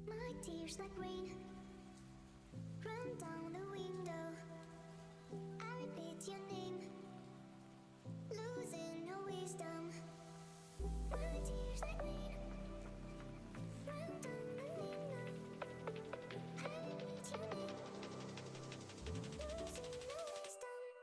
My tears like rain run down the window. I repeat your name, losing no wisdom. My tears like rain run down the window. I repeat your name, losing no wisdom.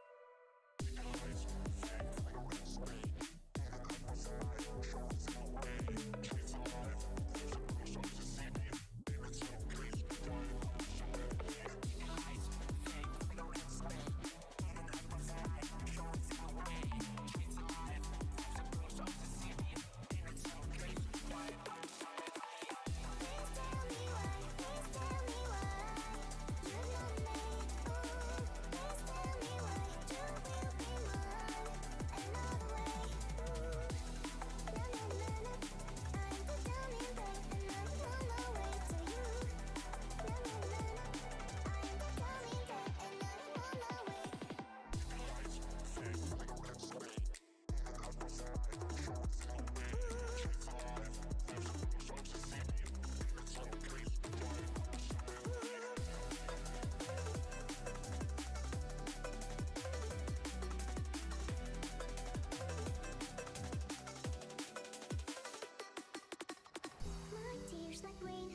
My tears like rain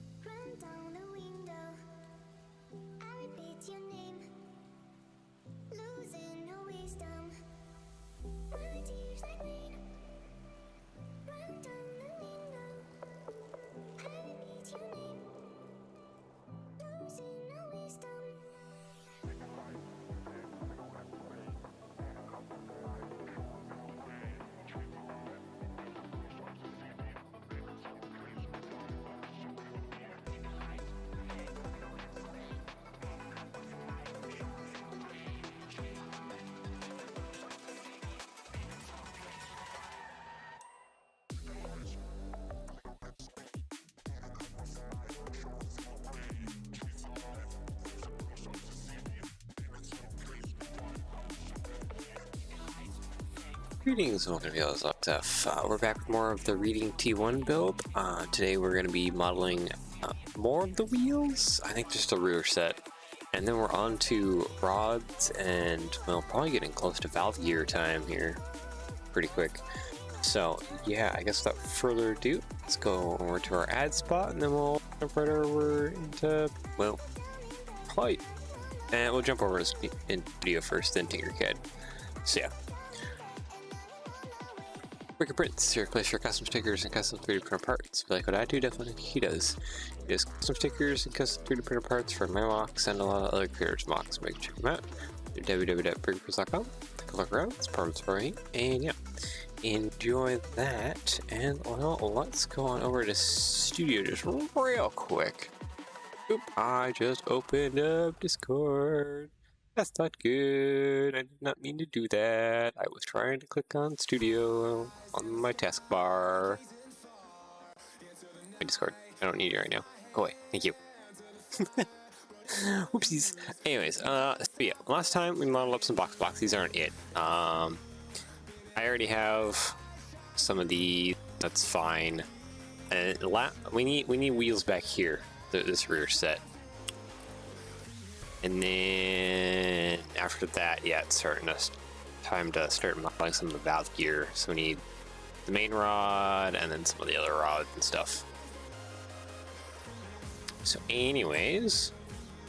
run down the window. I repeat your name, losing no wisdom. My tears like rain run down the window. I repeat your name, losing no wisdom. Greetings, welcome to VLSF. We're back with more of the Reading T1 build. Today we're going to be modeling more of the wheels. I think just a rear set. And then we're on to rods and, well, probably getting close to valve gear time here pretty quick. So, yeah, I guess without further ado, let's go over to our add spot and then we'll jump right over into, well, flight. And we'll jump over in video first, then Tinkercad. So, yeah. Wicker Prints, here to place your custom stickers and custom 3D printer parts. If you like what I do, definitely he does. He does custom stickers and custom 3D printer parts for my mocks and a lot of other creators' mocks. Make sure to check them out. www.brickerprints.com. Take a look around, it's part of the story. And yeah, enjoy that. And well, let's go on over to Studio just real quick. Oop, I just opened up Discord. That's not good. I did not mean to do that. I was trying to click on Studio on my taskbar. My Discord. I don't need it right now. Go away. Thank you. Oopsies. Anyways, so yeah, last time we modeled up some blocks. These aren't it. I already have some of these. That's fine. And we need wheels back here. This rear set. And then after that, yeah, it's time to start modeling some of the valve gear. So we need the main rod and then some of the other rods and stuff. So anyways,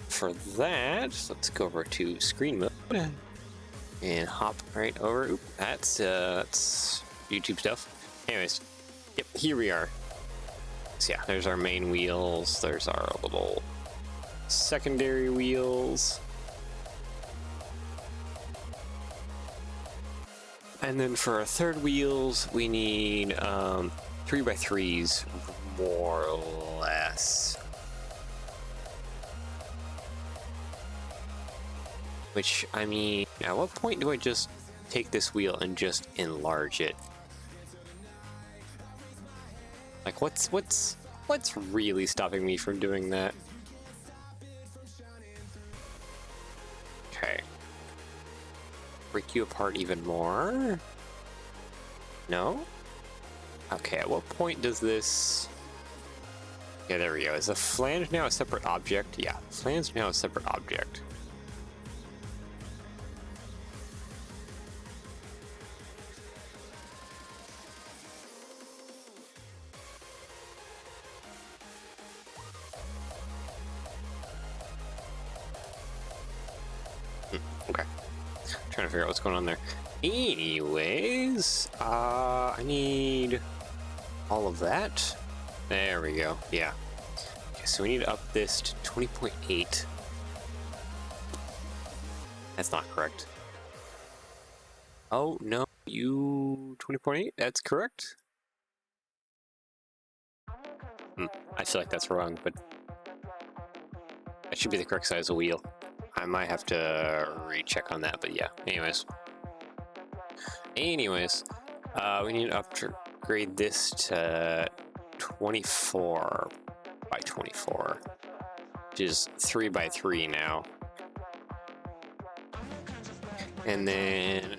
for that, let's go over to screen mode and hop right over. Oop, that's YouTube stuff. Anyways, yep, here we are. So yeah, there's our main wheels. There's our little secondary wheels, and then for our third wheels we need 3x3s more or less, which I mean, at what point do I just take this wheel and just enlarge it? Like what's really stopping me from doing that? Okay. Break you apart even more? No? Okay, at what point does this Yeah, there we go. Is the flange now a separate object? Yeah, flange now a separate object. Okay. Trying to figure out what's going on there. Anyways, I need all of that. There we go. Yeah. Okay, so we need to up this to 20.8. That's not correct. Oh, no. You 20.8? That's correct? I feel like that's wrong, but that should be the correct size of wheel. I might have to recheck on that, but yeah. Anyways, we need to upgrade this to 24 by 24, which is 3 by 3 now. And then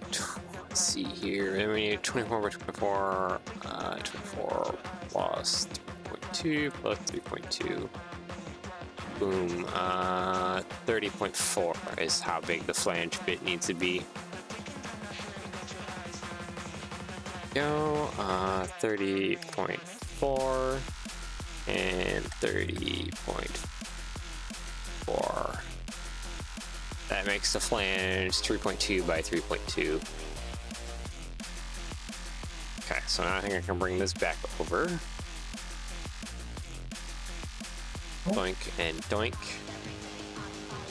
let's see here. Then we need 24 by 24. 24 plus 3.2 plus 3.2. Boom. 30.4 is how big the flange bit needs to be. Go. 30.4 and 30.4. That makes the flange 3.2 by 3.2. Okay, so now I think I can bring this back over. Doink and doink.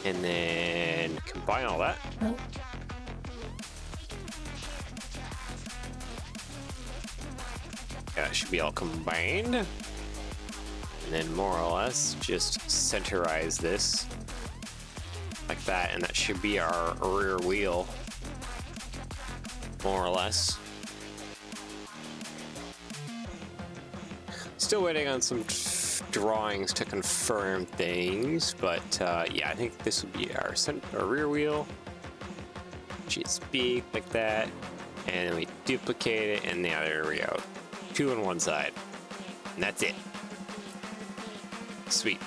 And then combine all that. Yeah, it should be all combined. And then more or less just centerize this like that, and that should be our rear wheel, more or less. Still waiting on some drawings to confirm things, but yeah, I think this would be our rear wheel, which is big like that, and then we duplicate it, and yeah, there we go. 2 on one side, and that's it. Sweet.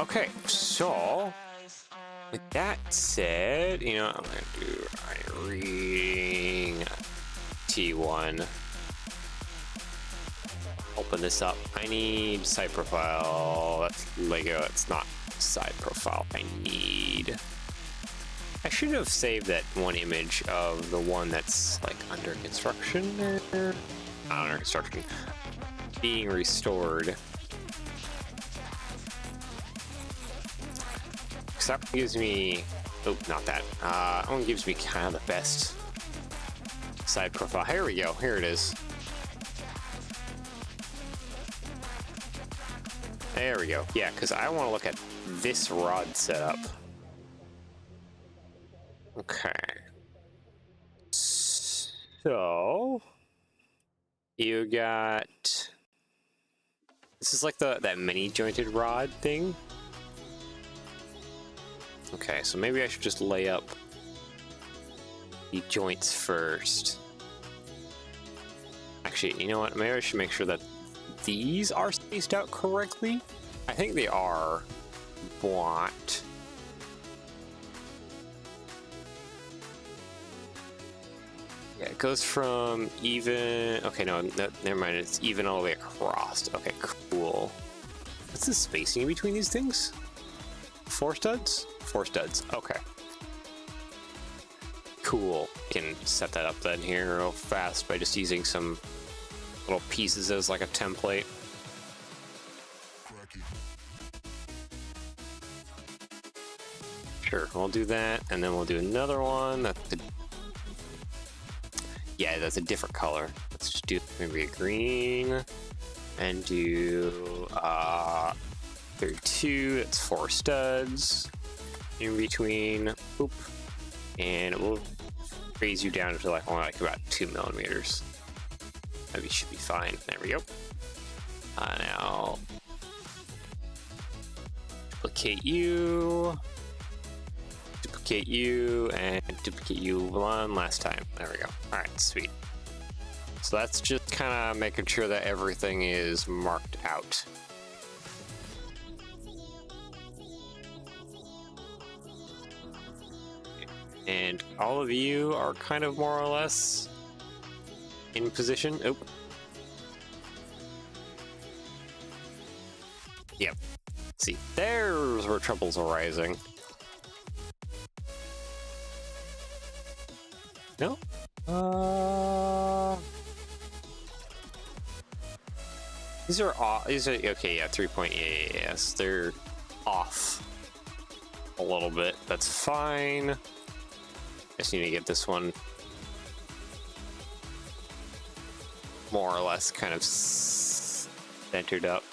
Okay, so with that said, you know, I'm gonna do ring T1. Open this up. I need side profile. That's Lego. It's not side profile. I should have saved that one image of the one that's like under construction. Not under construction. Being restored. Because that one gives me. Oh, not that. That one gives me kind of the best side profile. Here we go. Here it is. There we go. Yeah, because I want to look at this rod setup. Okay. So you got. This is like that mini jointed rod thing. Okay, so maybe I should just lay up the joints first. Actually, you know what? Maybe I should make sure that these are spaced out correctly. I think they are, but yeah, it goes from even. Okay, no, never mind. It's even all the way across. Okay, cool. What's the spacing between these things? 4 studs? 4 studs. Okay. Cool. Can set that up then here real fast by just using some little pieces as like a template. Sure, we'll do that, and then we'll do another one. Yeah, that's a different color. Let's just do maybe a green, and do 32. That's 4 studs in between. Boop, and it will raise you down to like only like about 2 millimeters. Maybe should be fine. There we go. Now duplicate you, and duplicate you one last time. There we go. All right, sweet. So that's just kind of making sure that everything is marked out. And all of you are kind of more or less in position. Oh. Yep. See, there's where trouble's arising. No? These are off. These are okay. Yeah, 3 yes, they're off a little bit. That's fine. Just need to get this one more or less kind of centered up.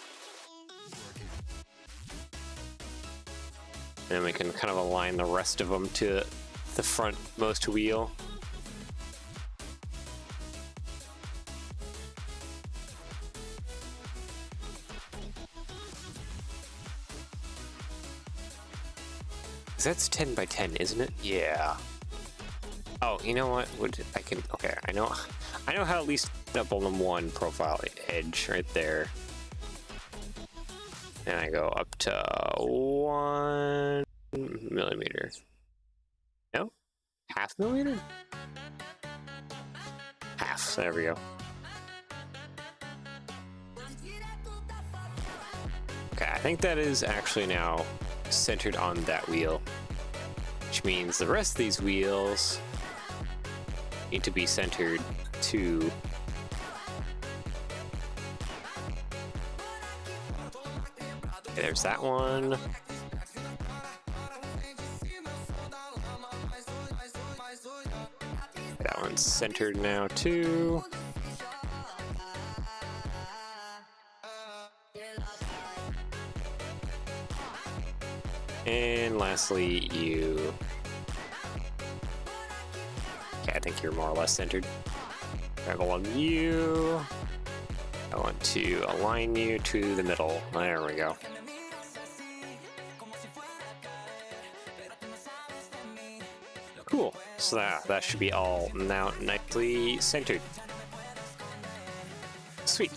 And then we can kind of align the rest of them to the frontmost wheel. That's 10 by 10, isn't it? Yeah. Oh, you know what? I can? Okay, I know how to at least double them one profile edge right there. And I go up to 1 millimeter. No? Half millimeter? Half. There we go. Okay, I think that is actually now centered on that wheel, which means the rest of these wheels need to be centered to okay, there's that one. That one's centered now too. And lastly, you. Okay, I think you're more or less centered. Grab all of you. I want to align you to the middle. There we go. Cool. So that should be all now nicely centered. Sweet.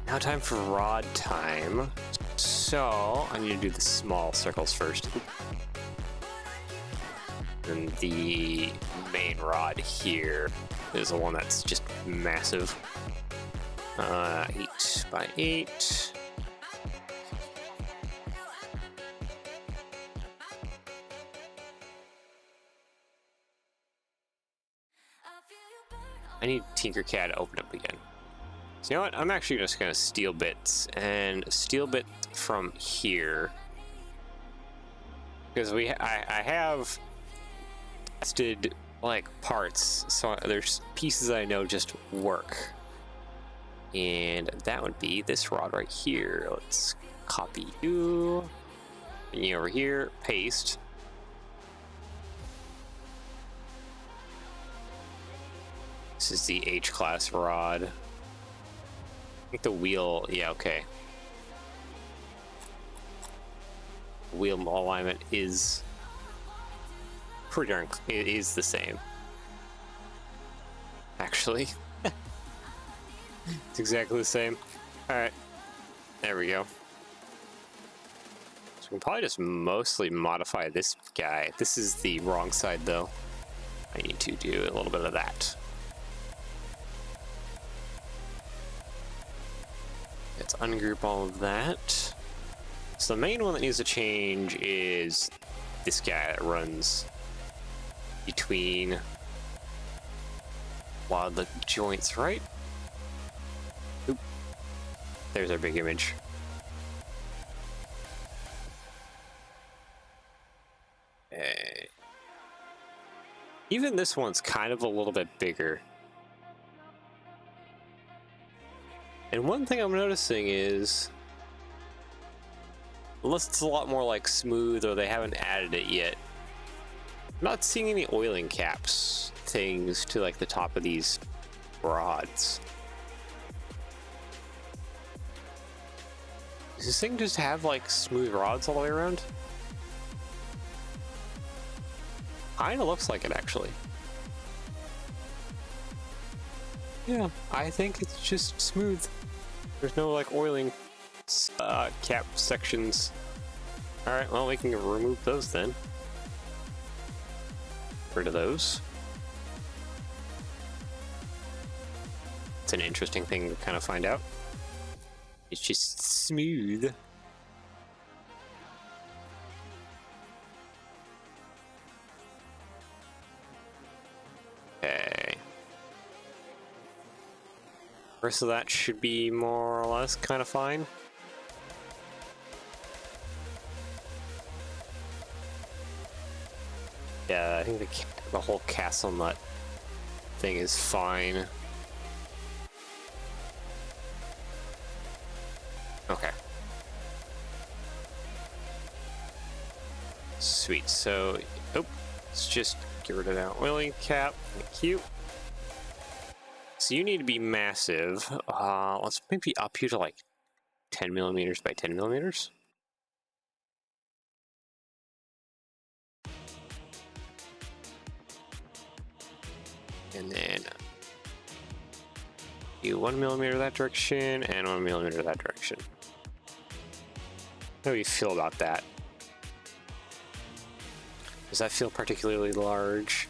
Now time for rod time. So I need to do the small circles first. And the main rod here is the one that's just massive. 8 by 8. I need Tinkercad to open up again. So you know what? I'm actually just gonna steal bits and steal bit from here because I have tested like parts, so there's pieces I know just work, and that would be this rod right here. Let's copy you, and you over here, paste. This is the H-class rod. I think the wheel, yeah, okay. Wheel alignment is pretty darn, it is the same. Actually. It's exactly the same. Alright, there we go. So we can probably just mostly modify this guy. This is the wrong side though. I need to do a little bit of that. Let's ungroup all of that. So the main one that needs to change is this guy that runs between the joints, right? Oop. There's our big image. Okay. Even this one's kind of a little bit bigger. And one thing I'm noticing is, unless it's a lot more like smooth or they haven't added it yet, I'm not seeing any oiling caps things to like the top of these rods. Does this thing just have like smooth rods all the way around? Kinda looks like it actually. Yeah, I think it's just smooth. There's no like oiling cap sections Alright, well, we can remove those then. Rid of those. It's an interesting thing to kind of find out. It's just smooth. Okay. Rest of that should be more or less kind of fine. Yeah, I think the whole castle nut thing is fine. Okay. Sweet, so, oh, let's just get rid of that wheeling cap, thank you. So you need to be massive. Let's maybe up you to like 10 millimeters by 10 millimeters. And then you 1 millimeter that direction and 1 millimeter that direction. How do you feel about that? Does that feel particularly large?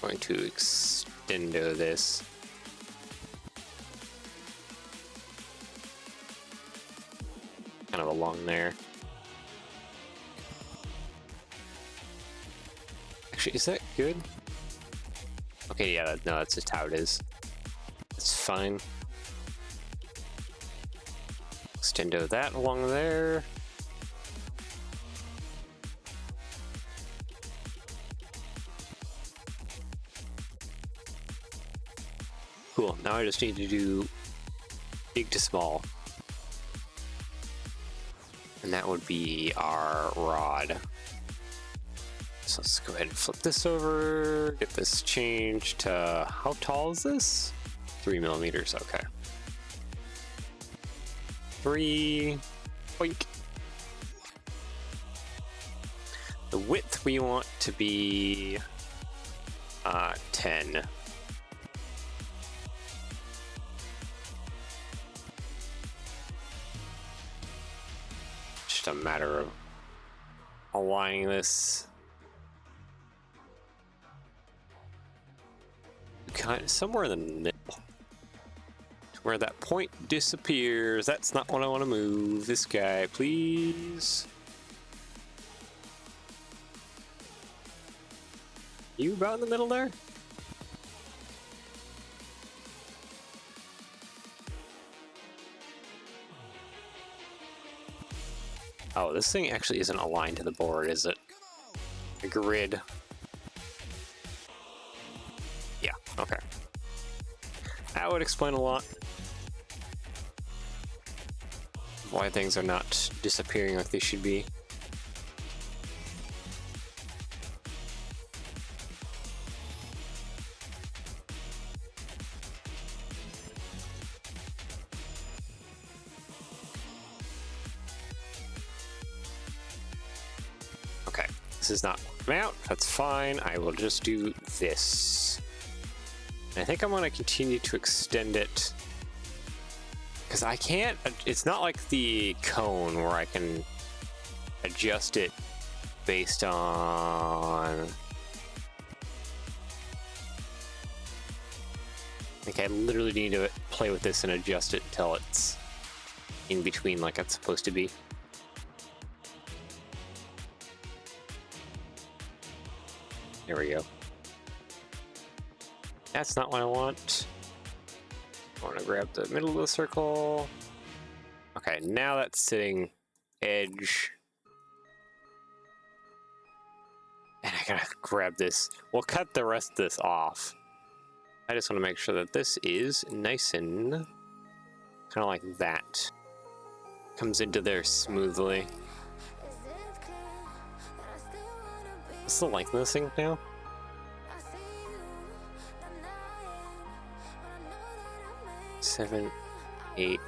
Going to extendo this. Kind of along there. Actually, is that good? Okay, yeah, no, that's just how it is. It's fine. Extendo that along there. Cool, now I just need to do big to small. And that would be our rod. So let's go ahead and flip this over, get this changed to, how tall is this? 3 millimeters, okay. 3, boink. The width we want to be 10. Just a matter of aligning this kind of somewhere in the middle, to where that point disappears. That's not what I want to move. This guy, please. You about in the middle there? Oh, this thing actually isn't aligned to the board, is it? The grid. Yeah, okay. That would explain a lot. Why things are not disappearing like they should be. Okay, this is not working out. That's fine. I will just do this. And I think I'm going to continue to extend it, because I can't, it's not like the cone where I can adjust it based on, like I literally need to play with this and adjust it until it's in between like it's supposed to be. There we go. That's not what I want. I want to grab the middle of the circle. Okay, now that's sitting edge. And I gotta grab this. We'll cut the rest of this off. I just want to make sure that this is nice and kind of like that. Comes into there smoothly. What's the length of this thing now? 7, 8,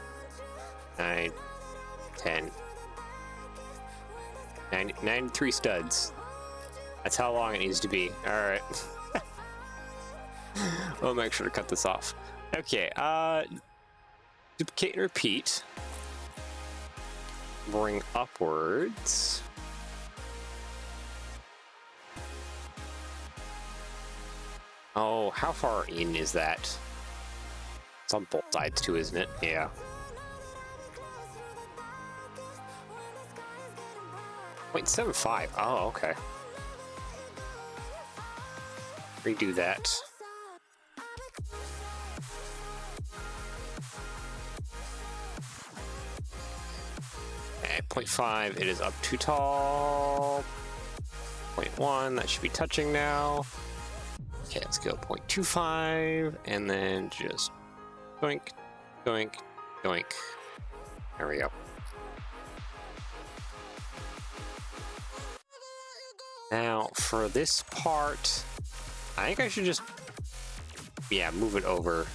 9, 10. 93 studs. That's how long it needs to be. Alright. We'll make sure to cut this off. Okay, duplicate and repeat. Bring upwards. Oh, how far in is that? It's on both sides too, isn't it? Yeah. 0.75. Oh, okay. Redo that. At 0.5, it is up too tall. 0.1, that should be touching now. Okay, let's go 0.25, and then just doink, doink, doink. There we go. Now, for this part, I think I should just, yeah, move it over.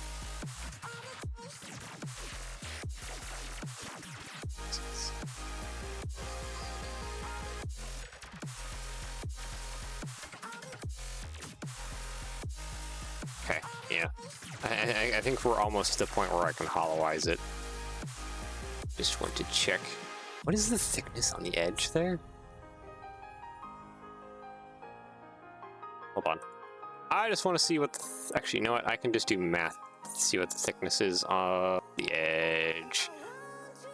Okay, yeah. I think we're almost to the point where I can hollowize it. Just want to check. What is the thickness on the edge there? Hold on. I just want to see what actually, you know what? I can just do math to see what the thickness is on the edge.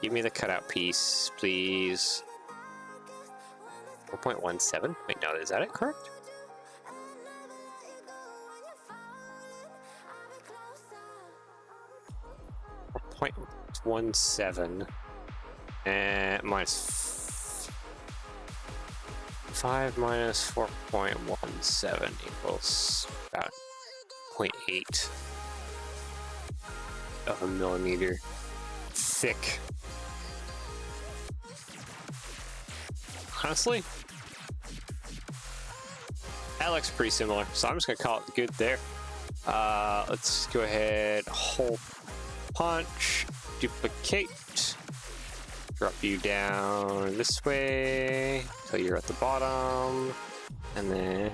Give me the cutout piece, please. 4.17? Wait, no, is that it correct? .17 and minus 5 minus 4.17 equals about 0.8 of a millimeter thick. Honestly, that looks pretty similar, so I'm just gonna call it good there. Let's go ahead, hole punch, duplicate, drop you down this way until you're at the bottom, and then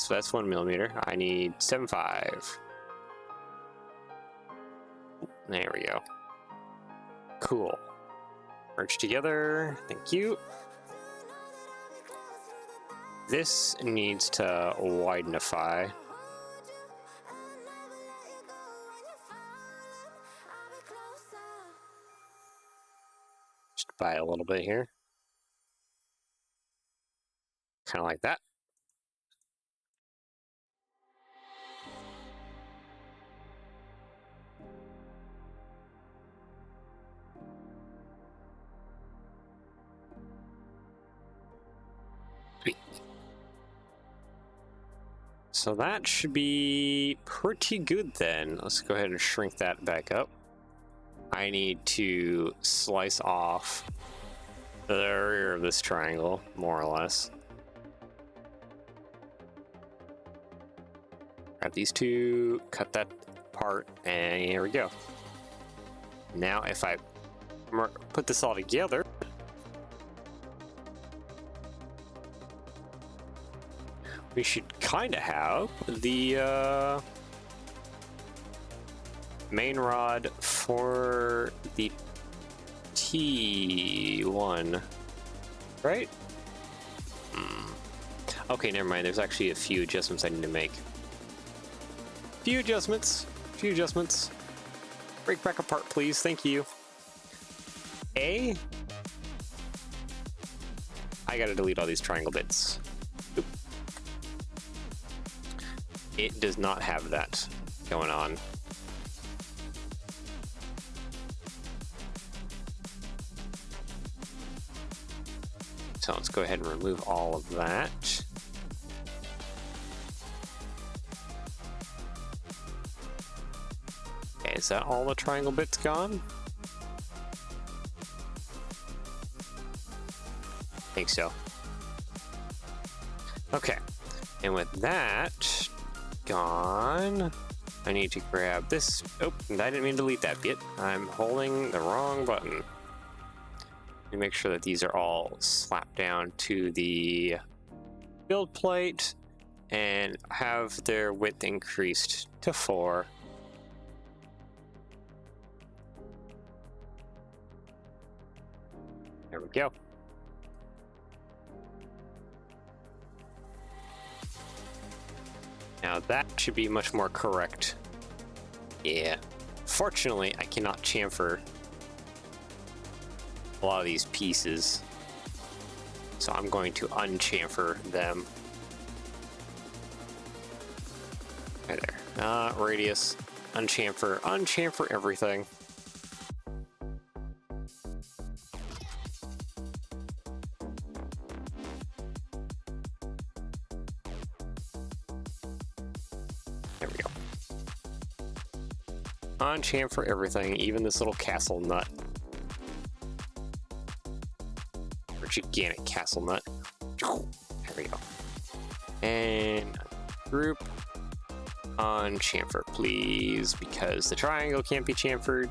that's 1 millimeter. I need 7.5. There we go. Cool. Merge together. Thank you. This needs to widenify. Just by a little bit here. Kind of like that. Sweet. So that should be pretty good then. Let's go ahead and shrink that back up. I need to slice off the rear of this triangle, more or less. Grab these two, cut that part, and here we go. Now if I put this all together, we should kind of have the main rod for the T-1, right? Okay, never mind. There's actually a few adjustments I need to make. Few adjustments. Break back apart, please. Thank you. I gotta delete all these triangle bits. Oop. It does not have that going on. So let's go ahead and remove all of that. Okay, is that all the triangle bits gone? I think so. Okay, and with that gone, I need to grab this. Oh, I didn't mean to delete that bit. I'm holding the wrong button. You make sure that these are all slapped down to the build plate and have their width increased to 4. There we go. Now that should be much more correct. Yeah. Fortunately, I cannot chamfer a lot of these pieces, so I'm going to unchamfer them. Right there. Radius, unchamfer everything. There we go. Unchamfer everything, even this little castle nut. Or gigantic castle nut. There we go. And group on chamfer, please, because the triangle can't be chamfered,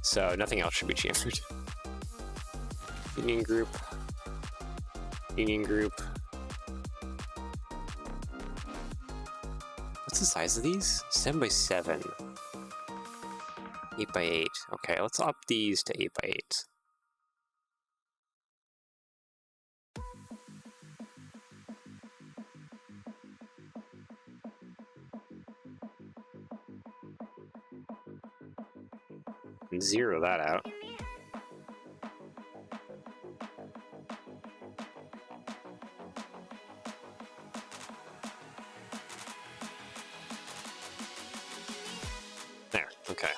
so nothing else should be chamfered. Union group. Union group. What's the size of these? 7 by 7. 8 by 8. Okay, let's up these to 8 by 8. And zero that out. There, okay.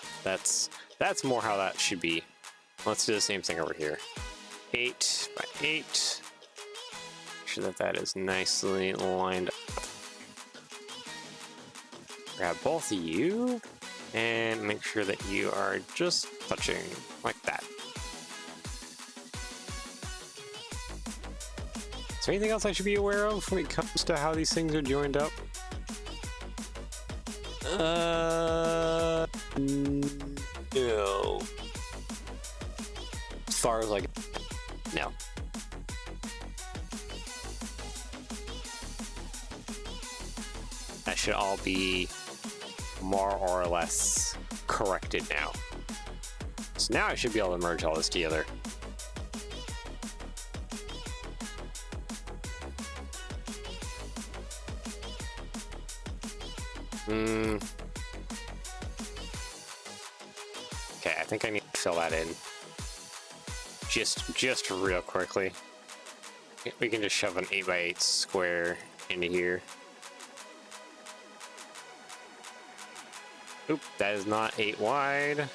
That's more how that should be. Let's do the same thing over here. 8 by 8. Make sure that that is nicely lined up. Grab both of you and make sure that you are just touching like that. Is there anything else I should be aware of when it comes to how these things are joined up? No. As far as like, no. That should all be more or less corrected now. So now I should be able to merge all this together. Okay, I think I need to fill that in. Just real quickly. We can just shove an 8 by 8 square into here. Oop, that is not 8 wide.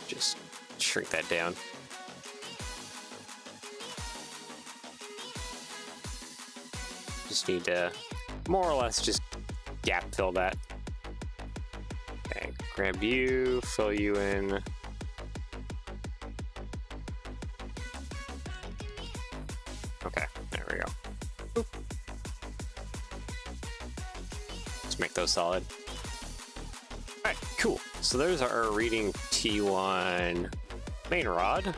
Just shrink that down. Just need to more or less just gap fill that. Okay, grab you, fill you in. Okay, there we go. Oop. Let's make those solid. Alright, cool. So there's our reading T-1 main rod.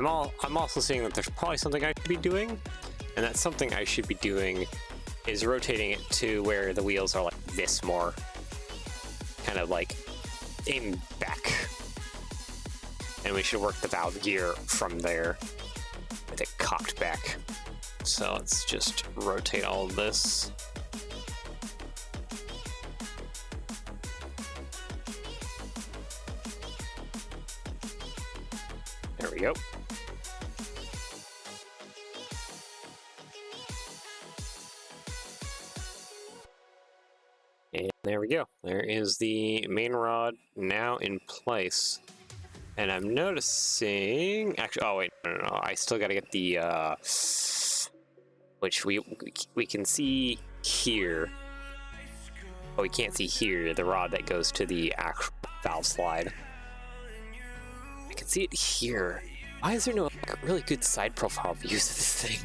I'm also seeing that there's probably something I should be doing, and that something I should be doing is rotating it to where the wheels are like this more, kind of like aimed back. And we should work the valve gear from there with it cocked back. So let's just rotate all of this. There we go. And there we go. There is the main rod now in place. And I'm noticing, actually, oh wait, no, I still gotta get the, which we can see here. Oh, we can't see here, the rod that goes to the actual valve slide. I can see it here. Why is there no like, really good side profile views of this thing?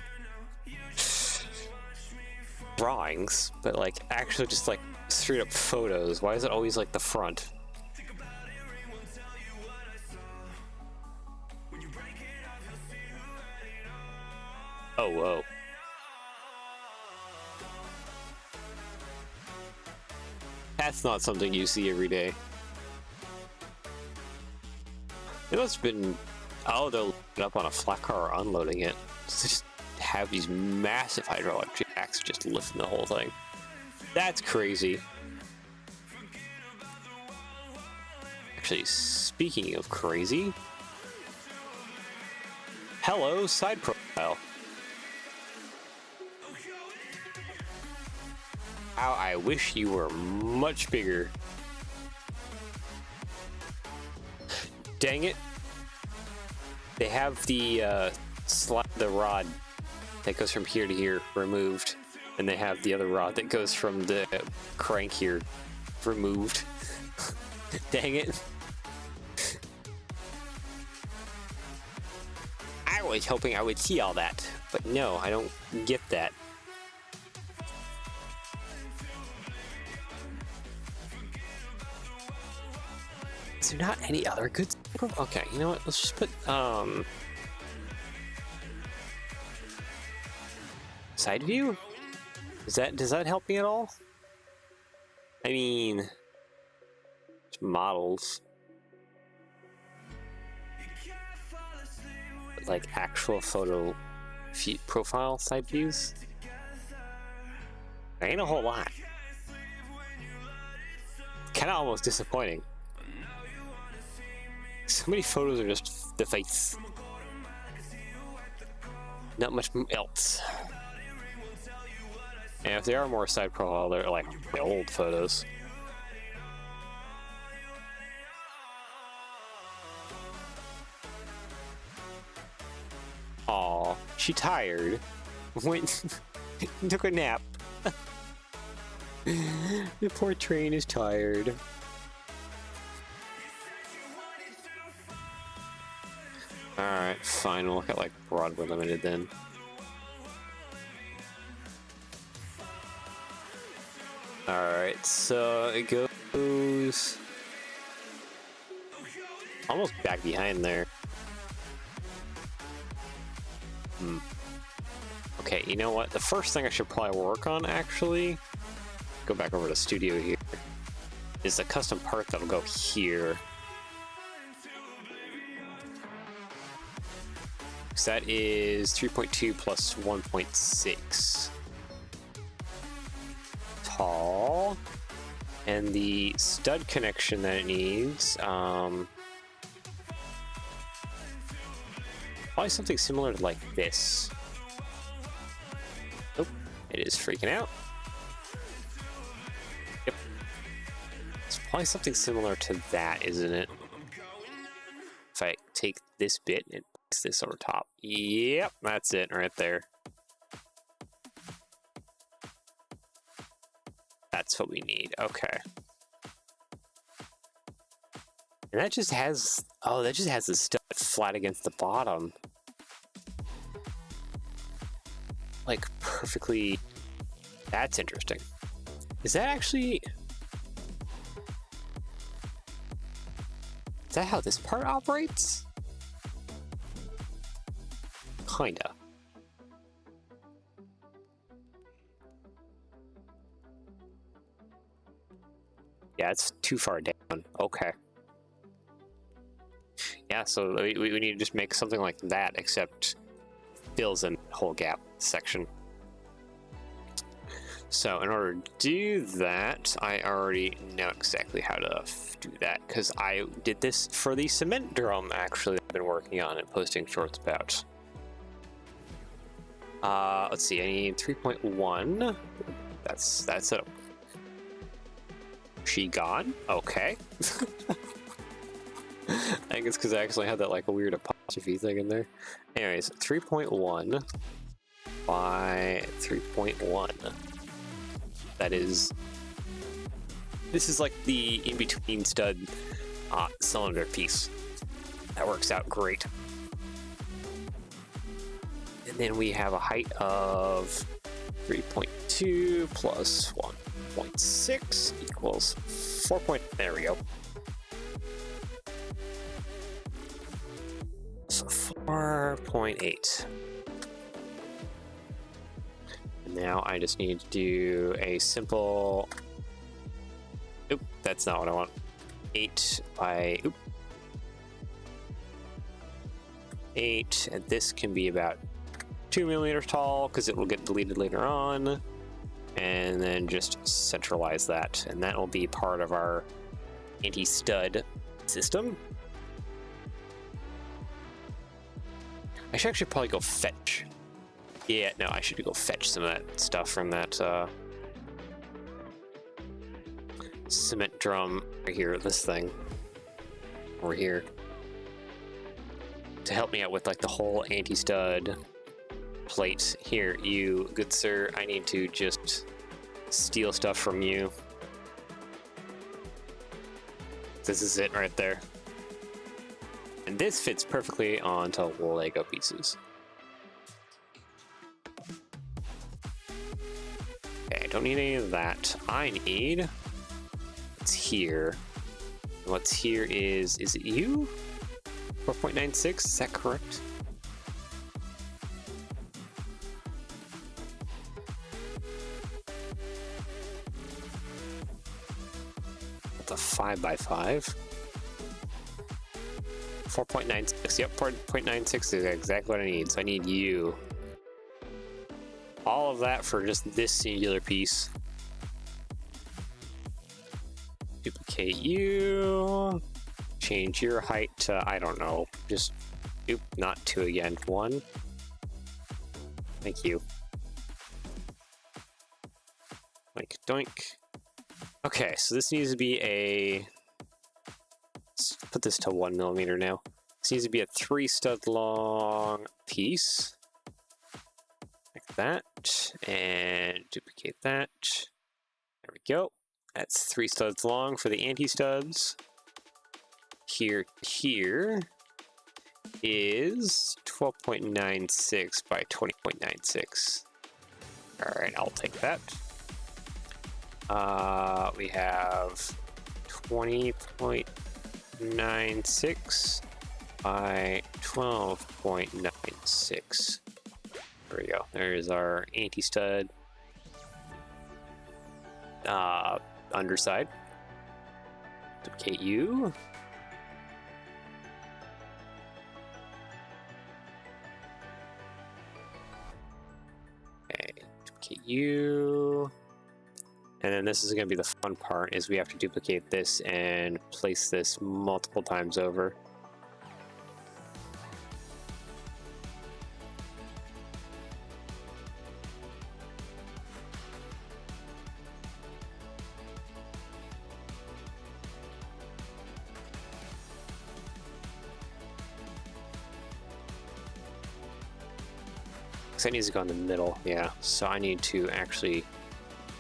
drawings, but like actually just like straight up photos. Why is it always like the front? Oh, whoa. That's not something you see every day. It must have been, oh, they're loading it up on a flat car or unloading it. So they just have these massive hydraulic jacks just lifting the whole thing. That's crazy. Actually, speaking of crazy, hello, side profile. How I wish you were much bigger. Dang it. They have the the rod that goes from here to here removed, and they have the other rod that goes from the crank here removed. Dang it. I was hoping I would see all that, but no, I don't get that. Is there not any other good? Okay, you know what? Let's just put side view. Does that help me at all? I mean, it's models, but like actual photo profile side views. There ain't a whole lot. Kind of almost disappointing. So many photos are just the face. Not much else. And if there are more side profile, they're like the old photos. Aw, she tired. Went took a nap. The poor train is tired. Alright, fine, we'll look at like Broadway Limited then. Alright, so it goes almost back behind there. Okay, you know what? The first thing I should probably work on, actually, go back over to Studio here, is a custom part that'll go here. So that is 3.2 plus 1.6 tall, and the stud connection that it needs, probably something similar to like this. Nope, it is freaking out. Yep, it's probably something similar to that, isn't it? If I take this bit and place this over top. Yep, that's it right there. That's what we need. Okay. And that just has, oh, that just has the stud flat against the bottom. Like perfectly. That's interesting. Is that actually, is that how this part operates? Kinda. Yeah, it's too far down. Okay. Yeah, so we need to just make something like that, except fills in the whole gap section. So in order to do that, I already know exactly how to do that, because I did this for the cement drum, actually, I've been working on and posting shorts about. Let's see, I need 3.1. That's it. She gone? Okay. I think it's because I actually had that like a weird apostrophe thing in there. Anyways, 3.1 by 3.1. That is, this is like the in-between stud cylinder piece. That works out great. And then we have a height of 3.2. 2 plus 1.6 equals 4 point. There we go. So 4.8. Now I just need to do a simple. Oop, that's not what I want. 8 by 8, and this can be about 2 millimeters tall because it will get deleted later on, and then just centralize that, and that will be part of our anti-stud system. I should actually probably go fetch. Yeah, no, I should go fetch some of that stuff from that cement drum right here, this thing over here, to help me out with like the whole anti-stud plate. Here, you good sir, I need to just steal stuff from you. This is it right there. And this fits perfectly onto Lego pieces. Okay, I don't need any of that. I need what's here. What's here is it you? 4.96, is that correct? That's a 5x5. 4.96, yep, 4.96 is exactly what I need. So I need you. All of that for just this singular piece. Duplicate you. Change your height to, I don't know, just, oop, not 2 again, 1. Thank you. Doink, doink. Okay, so this needs to be a, let's put this to 1 millimeter now. This needs to be a 3 stud long piece. Like that, and duplicate that. There we go. That's 3 studs long for the anti-studs. Here is 12.96 by 20.96. All right, I'll take that. We have 20.96 by 12.96. There we go. There's our anti-stud underside. Duplicate you. Okay, duplicate you. And then this is going to be the fun part, is we have to duplicate this and place this multiple times over. That needs to go in the middle, yeah. So I need to actually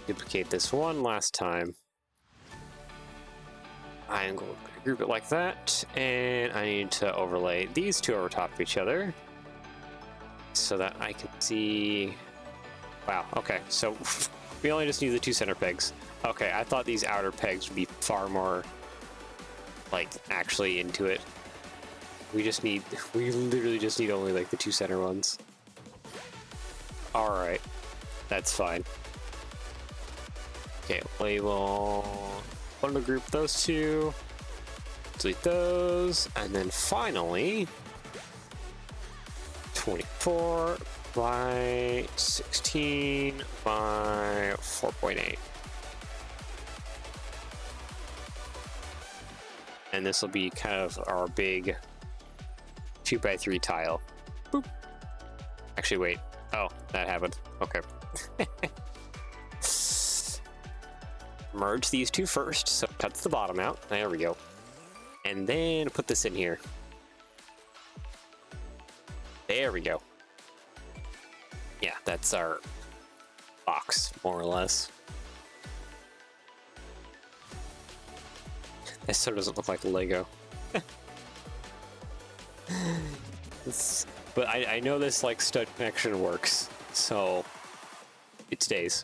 duplicate this one last time. I'm going to group it like that, and I need to overlay these two over top of each other so that I can see. Wow, okay, so we only just need the 2 center pegs. Okay, I thought these outer pegs would be far more, like, actually into it. We literally just need only, like, the 2 center ones. Alright, that's fine. Okay, label. I'm gonna group those two, delete those, and then finally 24 by 16 by 4.8. And this will be kind of our big 2x3 tile. Boop. Actually, wait. Oh, that happened. Okay. Merge these two first, so it cuts the bottom out. There we go. And then put this in here. There we go. Yeah, that's our box, more or less. This sort of doesn't look like Lego. But I know this like stud connection works, so it stays.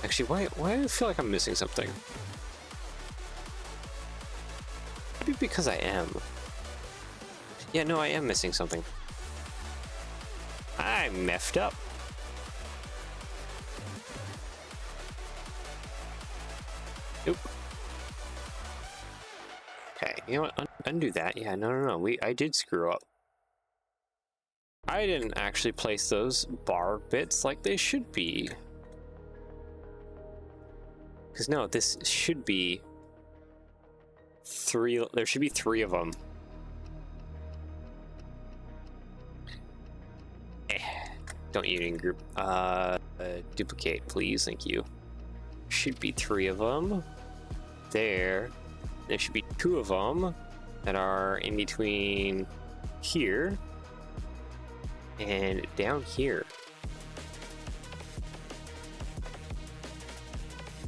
Actually, why do I feel like I'm missing something? Maybe because I am. Yeah, no, I am missing something. I messed up. Nope. Okay, you know what? Undo that. Yeah, no. I did screw up. I didn't actually place those bar bits like they should be. Because no, this should be three. There should be three of them. Don't union group. Duplicate, please. Thank you. Should be three of them. There should be two of them that are in between here and down here.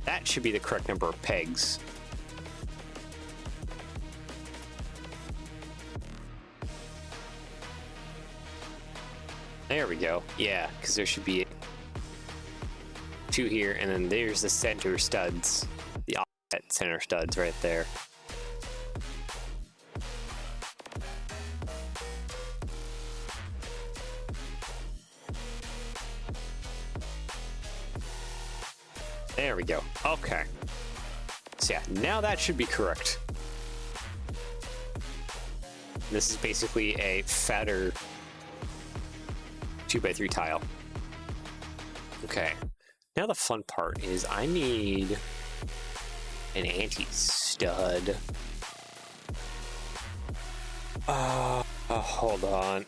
That should be the correct number of pegs. There we go. Yeah, because there should be two here, and then there's the center studs. The offset center studs right there. There we go. Okay. So yeah, now that should be correct. This is basically a fatter 2x3 tile. Okay. Now the fun part is I need an anti-stud. Hold on.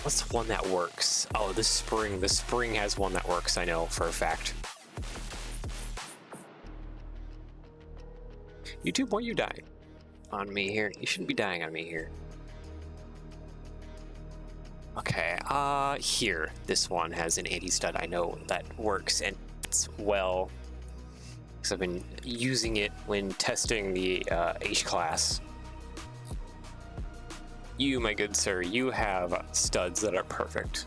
What's the one that works? Oh, the spring. The spring has one that works, I know for a fact. YouTube, why you dying on me here? You shouldn't be dying on me here. Okay, here. This one has an anti-stud. I know that works, and it's well, because I've been using it when testing the H-class. You, my good sir, you have studs that are perfect.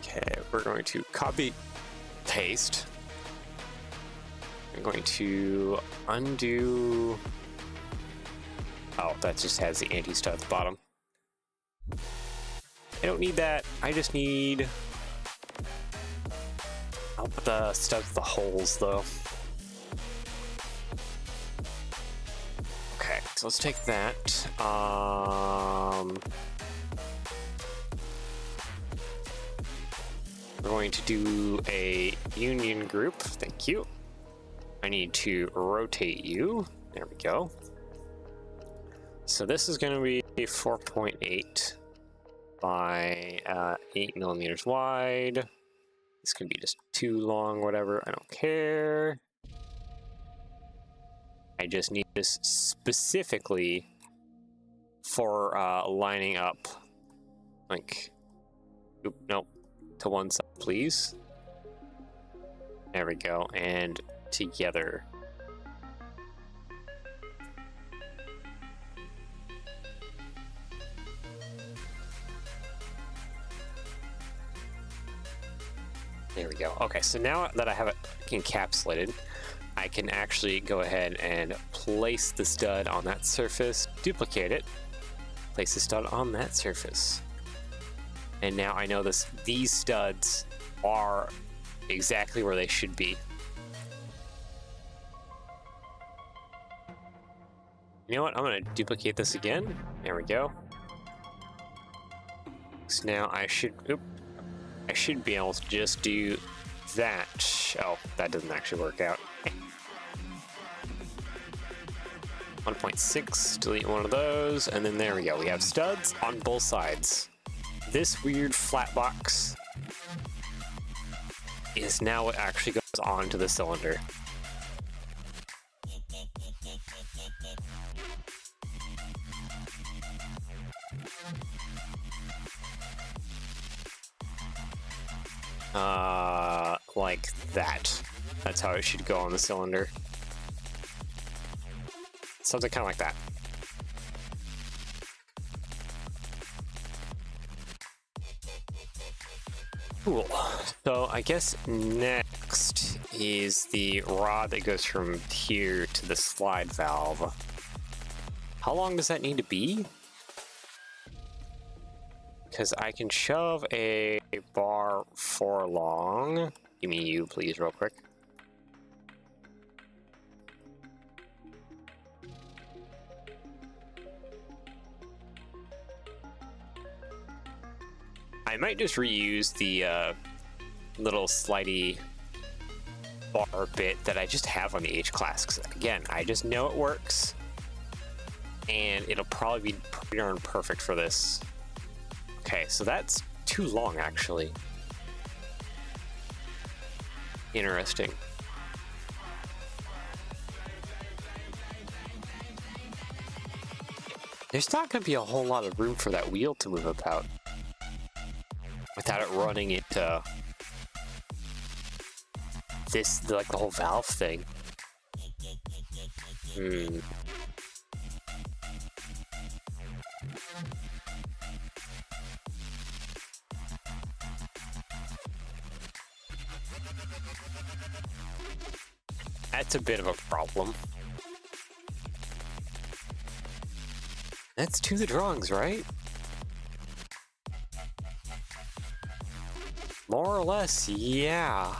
Okay, we're going to copy, paste. I'm going to undo. Oh, that just has the anti-stud at the bottom. I don't need that. I just need. I'll put the studs with the holes though. Okay, so let's take that. We're going to do a union group. Thank you. I need to rotate you. There we go. So this is going to be 4.8 by 8 millimeters wide. This could be just too long, whatever. I don't care. I just need this specifically for lining up, like, oop, nope, to one side, please. There we go, and together. There we go. Okay, so now that I have it encapsulated, I can actually go ahead and place the stud on that surface, duplicate it, place the stud on that surface. And now I know these studs are exactly where they should be. You know what? I'm going to duplicate this again. There we go. So now I should be able to just do that. Oh, that doesn't actually work out. 1.6, delete one of those, and then there we go. We have studs on both sides. This weird flat box is now what actually goes onto the cylinder. Like that. That's how it should go on the cylinder. Something kind of like that. Cool. So I guess next is the rod that goes from here to the slide valve. How long does that need to be? Because I can shove a bar for long. Give me you, please, real quick. I might just reuse the little slidey bar bit that I just have on the H-Class. Because again, I just know it works. And it'll probably be pretty darn perfect for this. Okay, so that's too long, actually. Interesting. There's not going to be a whole lot of room for that wheel to move about without it running into this, like the whole valve thing. That's a bit of a problem. That's to the drawings, right? More or less, yeah.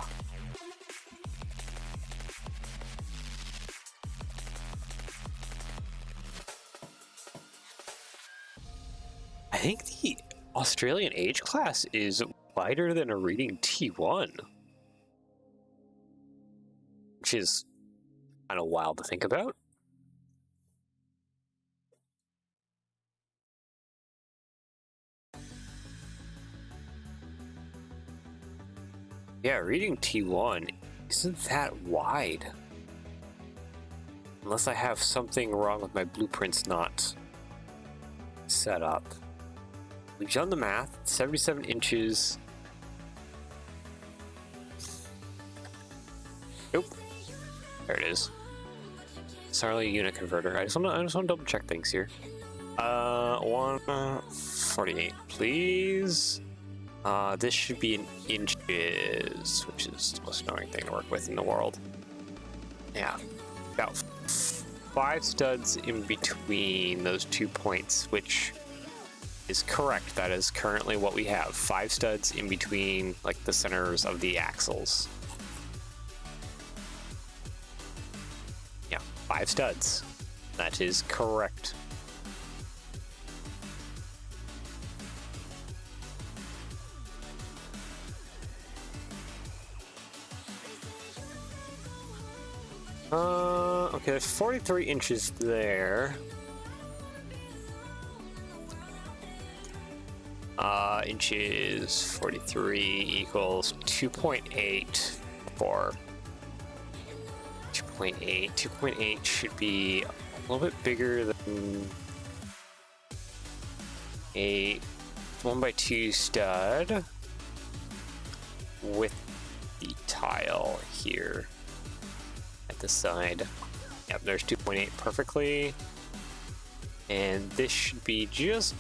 I think the Australian H-Class is wider than a reading T-1. Which is kind of wild to think about. Yeah, reading T1 isn't that wide. Unless I have something wrong with my blueprints not set up. We've done the math, 77 inches. Nope. There it is. Sorry, unit converter. I just want to double check things here. 148, please. This should be in inches, which is the most annoying thing to work with in the world. Yeah, about 5 studs in between those 2 points, which is correct. That is currently what we have. 5 studs in between, like, the centers of the axles. Yeah, 5 studs. That is correct. Okay, there's 43 inches there. Inches 43 equals 2.8 for 2.8. 2.8 should be a little bit bigger than a 1x2 stud with the tile here at the side. Yep, there's 2.8 perfectly. And this should be just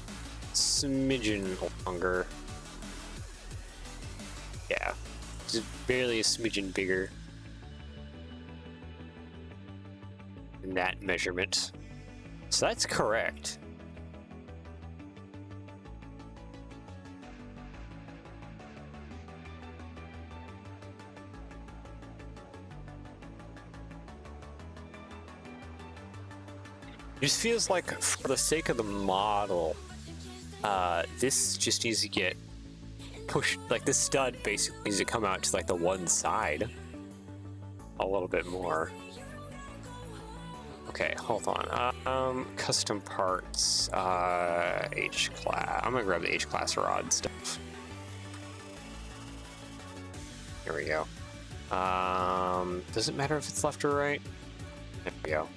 smidgen longer. Yeah, just barely a smidgen bigger than that measurement. So that's correct. It just feels like, for the sake of the model, this just needs to get pushed, like this stud basically needs to come out to like the one side a little bit more. Okay, hold on. Custom parts, H-Class. I'm gonna grab the H-Class rod stuff. Here we go. Does it matter if it's left or right? There we go.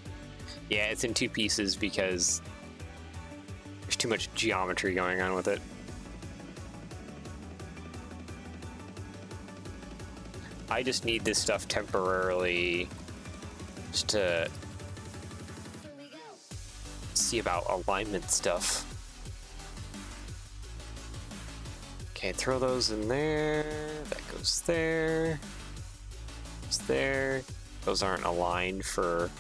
Yeah, it's in 2 pieces because there's too much geometry going on with it. I just need this stuff temporarily just to see about alignment stuff. Okay, throw those in there. That goes there. It's there. Those aren't aligned for...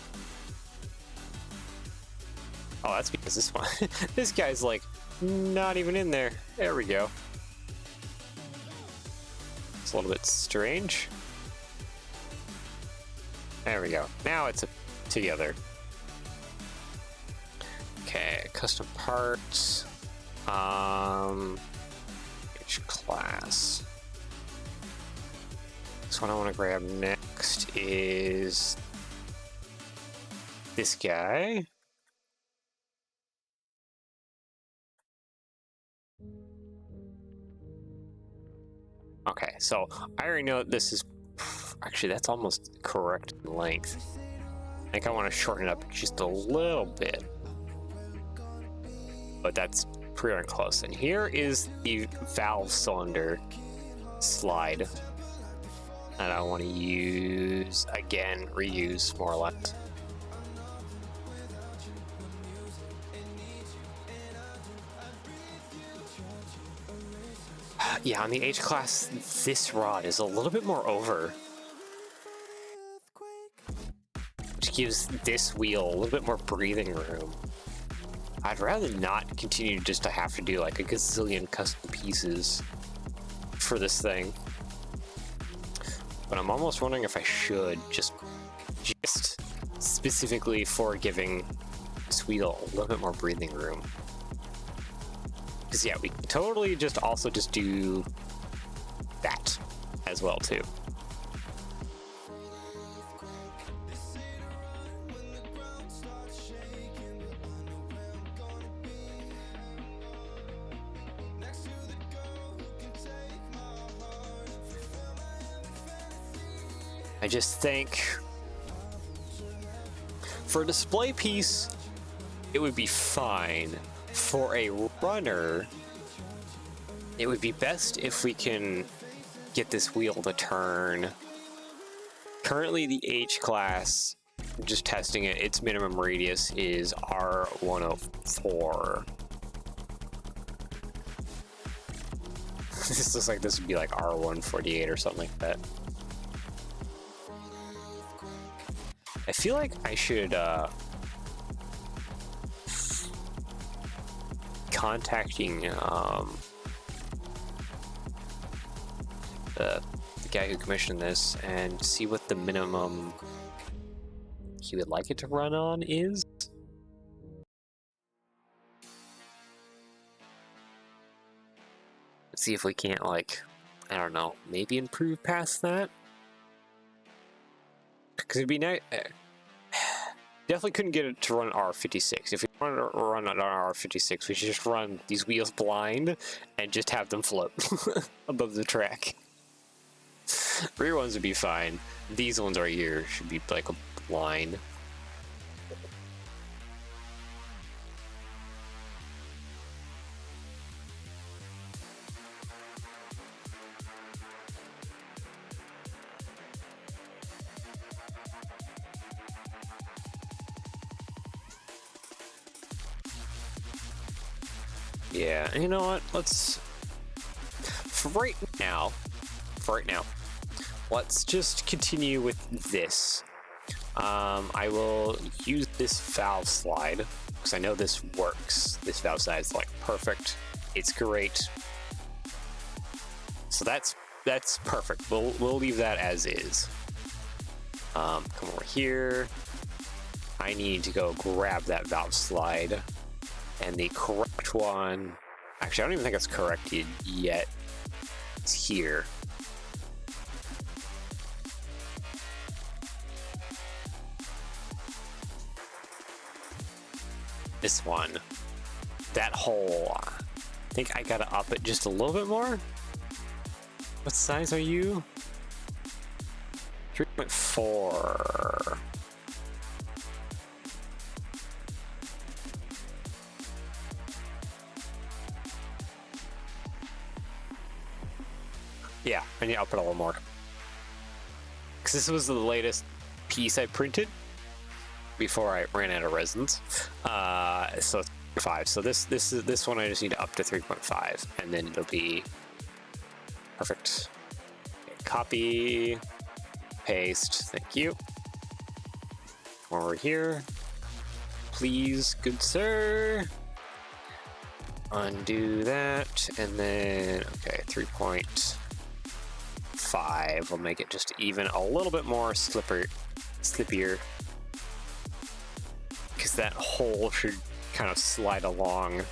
Oh, that's because this one... this guy's like not even in there. There we go. It's a little bit strange. There we go. Now it's together. Okay, custom parts. Each class. This one I want to grab next is this guy. Okay, so I already know this is actually that's almost correct length. I think I want to shorten it up just a little bit, but that's pretty darn close. And here is the valve cylinder slide that I want to use again, reuse more or less. Yeah, on the H class, this rod is a little bit more over, which gives this wheel a little bit more breathing room. I'd rather not continue just to have to do like a gazillion custom pieces for this thing, but I'm almost wondering if I should just specifically for giving this wheel a little bit more breathing room. Because yeah, we can totally just also just do that as well too. I just think for a display piece, it would be fine. For a runner, it would be best if we can get this wheel to turn. Currently, the H class, just testing it, its minimum radius is R104. This looks like this would be like R148 or something like that. I feel like I should contacting the guy who commissioned this and see what the minimum he would like it to run on is. Let's see if we can't, like, I don't know, maybe improve past that. Because it'd be nice. Definitely couldn't get it to run R56. If we wanted to run on R56, we should just run these wheels blind and just have them float above the track. Rear ones would be fine. These ones right here should be like a blind. Yeah, and you know what? Let's for right now, let's just continue with this. I will use this valve slide because I know this works. This valve slide is like perfect. It's great. So that's perfect. We'll leave that as is. Come over here. I need to go grab that valve slide. And the correct one, actually, I don't even think it's corrected yet. It's here. This one, that hole, I think I gotta up it just a little bit more. What size are you? 3.4. Yeah, I need to up it a little more. Because this was the latest piece I printed before I ran out of resins. So it's 5. So this one I just need to up to 3.5, and then it'll be Perfect. Okay, copy, paste, thank you. Come over here. Please, good sir. Undo that, and then, okay, 3.5 will make it just even a little bit more slippier. Because that hole should kind of slide along.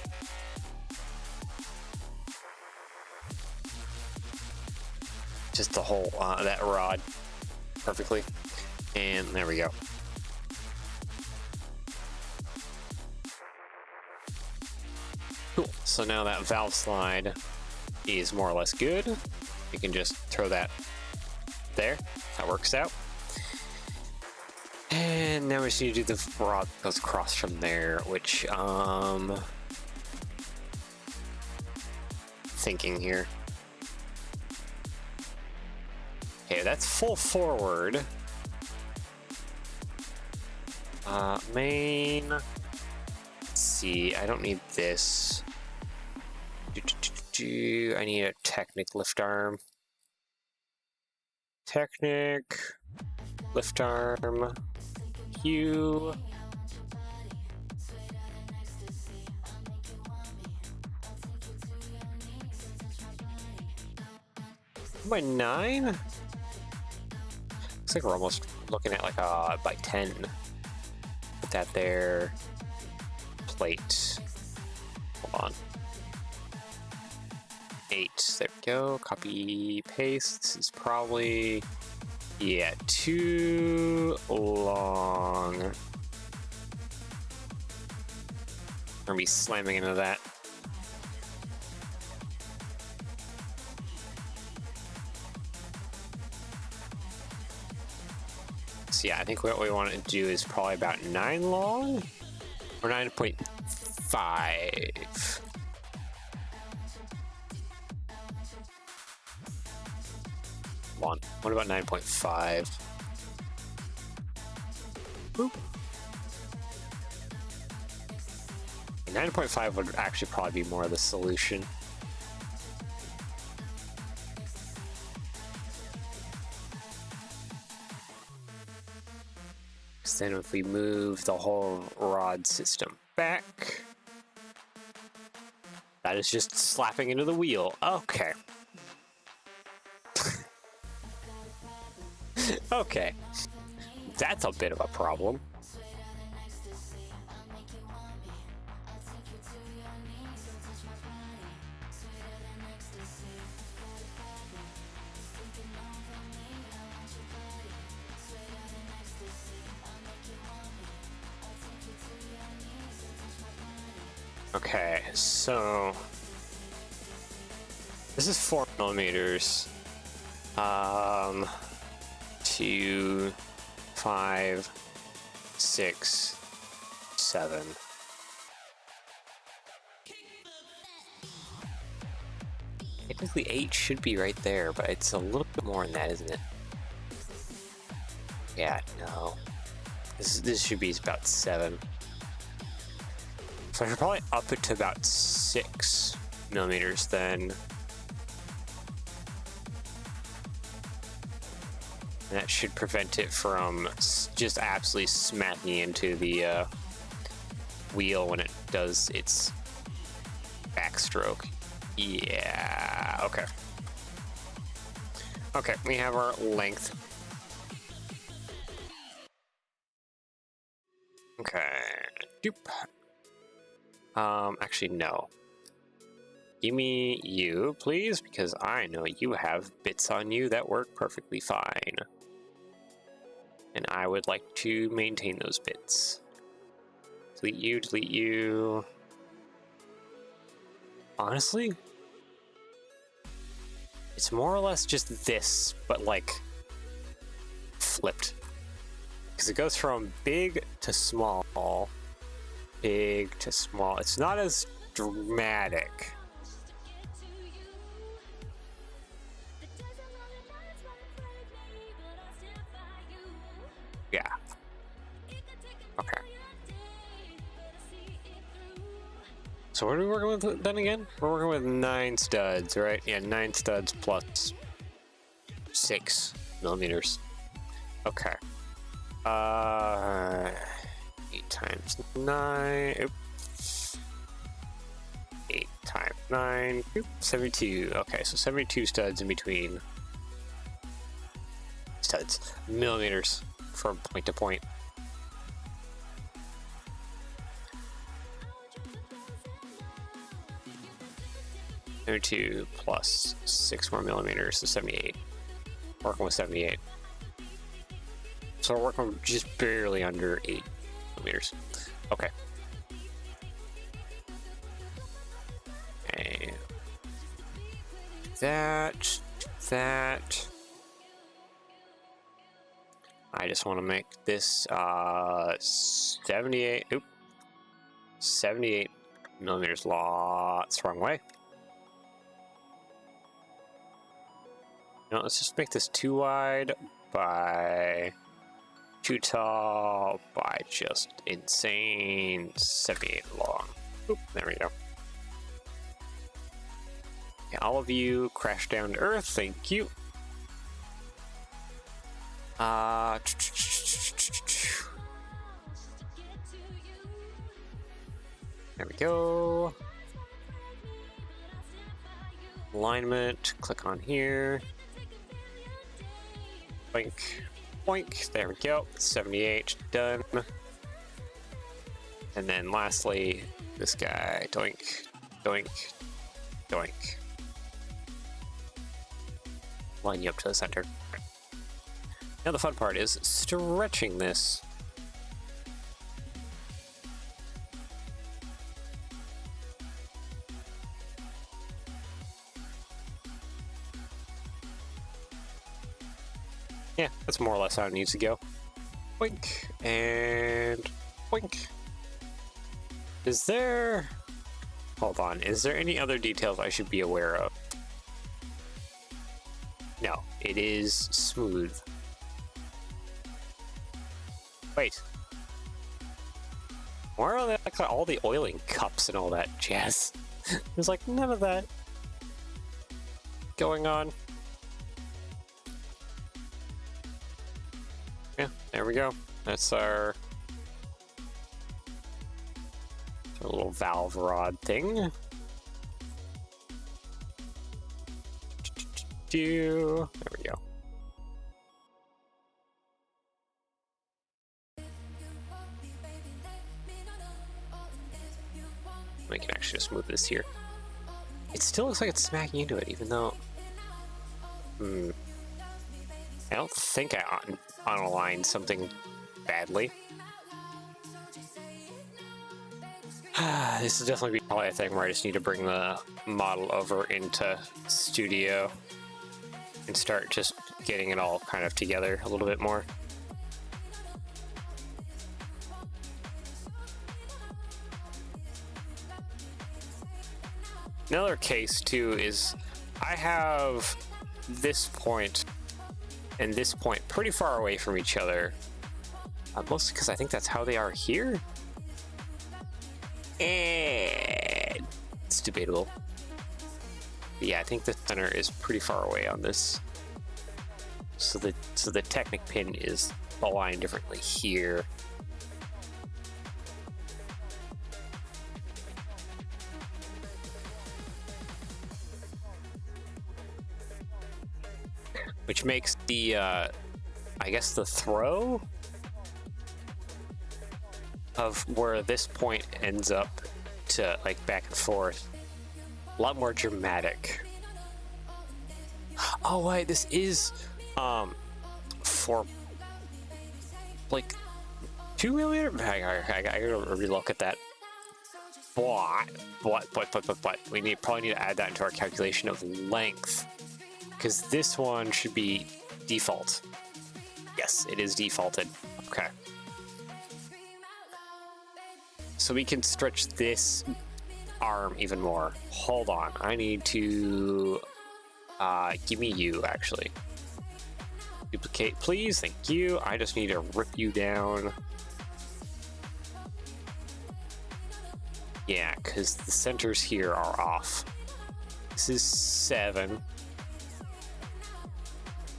Just the whole, that rod perfectly. And there we go. Cool. So now that valve slide is more or less good. You can just throw that there. That works out. And now we just need to do the rod that goes across from there, which, thinking here. Okay, that's full forward. Main. Let's see, I don't need this. I need a Technic lift arm. Technic lift arm. Q. By 9? Looks like we're almost looking at like a by 10. Put that there. Plate. Hold on. 8. There we go. Copy, paste. This is probably, yeah, too long. I'm gonna be slamming into that. So yeah, I think what we want to do is probably about 9 long or 9.5. On. What about 9.5? Boop. 9.5 would actually probably be more of the solution. Because then if we move the whole rod system back, that is just slapping into the wheel. Okay. Okay, that's a bit of a problem. Okay, so this is 4 millimeters. 2, 5, 6, 7. Technically 8 should be right there, but it's a little bit more than that, isn't it? Yeah, no. This should be about 7. So I should probably up it to about 6 millimeters then. And that should prevent it from just absolutely smacking into the wheel when it does its backstroke. Yeah, okay. Okay, we have our length. Okay, doop. Actually, no. Give me you, please, because I know you have bits on you that work perfectly fine. And I would like to maintain those bits. Delete you, delete you. Honestly, it's more or less just this, but like flipped. Because it goes from big to small, big to small. It's not as dramatic. Yeah. Okay. So So what are we working with then again? We're working with 9 studs, right? Yeah, 9 studs plus 6 millimeters. Okay. 8 times 9. Oops. 8 times 9. Oop, 72. Okay, so 72 studs in between. Studs. Millimeters from point to point. 72 plus 6 more millimeters, so 78. Working with 78. So we're working just barely under 8 millimeters. Okay. And that. I just want to make this 78. Oop. 78 millimeters lots wrong way. No, let's just make this too wide by too tall by just insane 78 long. Oop, there we go. Okay, all of you crash down to Earth. Thank you. There we go. Alignment. Click on here. Boink, boink, there we go, 78, done. And then lastly, this guy, doink, doink, doink. Line you up to the center. Now the fun part is stretching this. Yeah, that's more or less how it needs to go. Boink, and boink. Is there... Hold on, is there any other details I should be aware of? No, it is smooth. Wait. Where are like all the oiling cups and all that jazz? There's like none of that going on. Yeah, there we go. That's our little valve rod thing. There we go. We can actually just move this here. It still looks like it's smacking into it, even though... I don't think I unaligned something badly. This is definitely probably a thing where I just need to bring the model over into Studio and start just getting it all kind of together a little bit more. Another case too is I have this point and this point pretty far away from each other, mostly because I think that's how they are here. And it's debatable. But yeah, I think the center is pretty far away on this. So the Technic pin is aligned differently here. Which makes the, I guess the throw of where this point ends up to like back and forth a lot more dramatic. Oh wait, this is for like 2mm. I gotta relook at that. What? We probably need to add that into our calculation of length, because this one should be default. Yes, it is defaulted. Okay. So we can stretch this arm even more. Hold on, I need to give me you actually. Duplicate, please. Thank you. I just need to rip you down. Yeah, because the centers here are off. This is 7.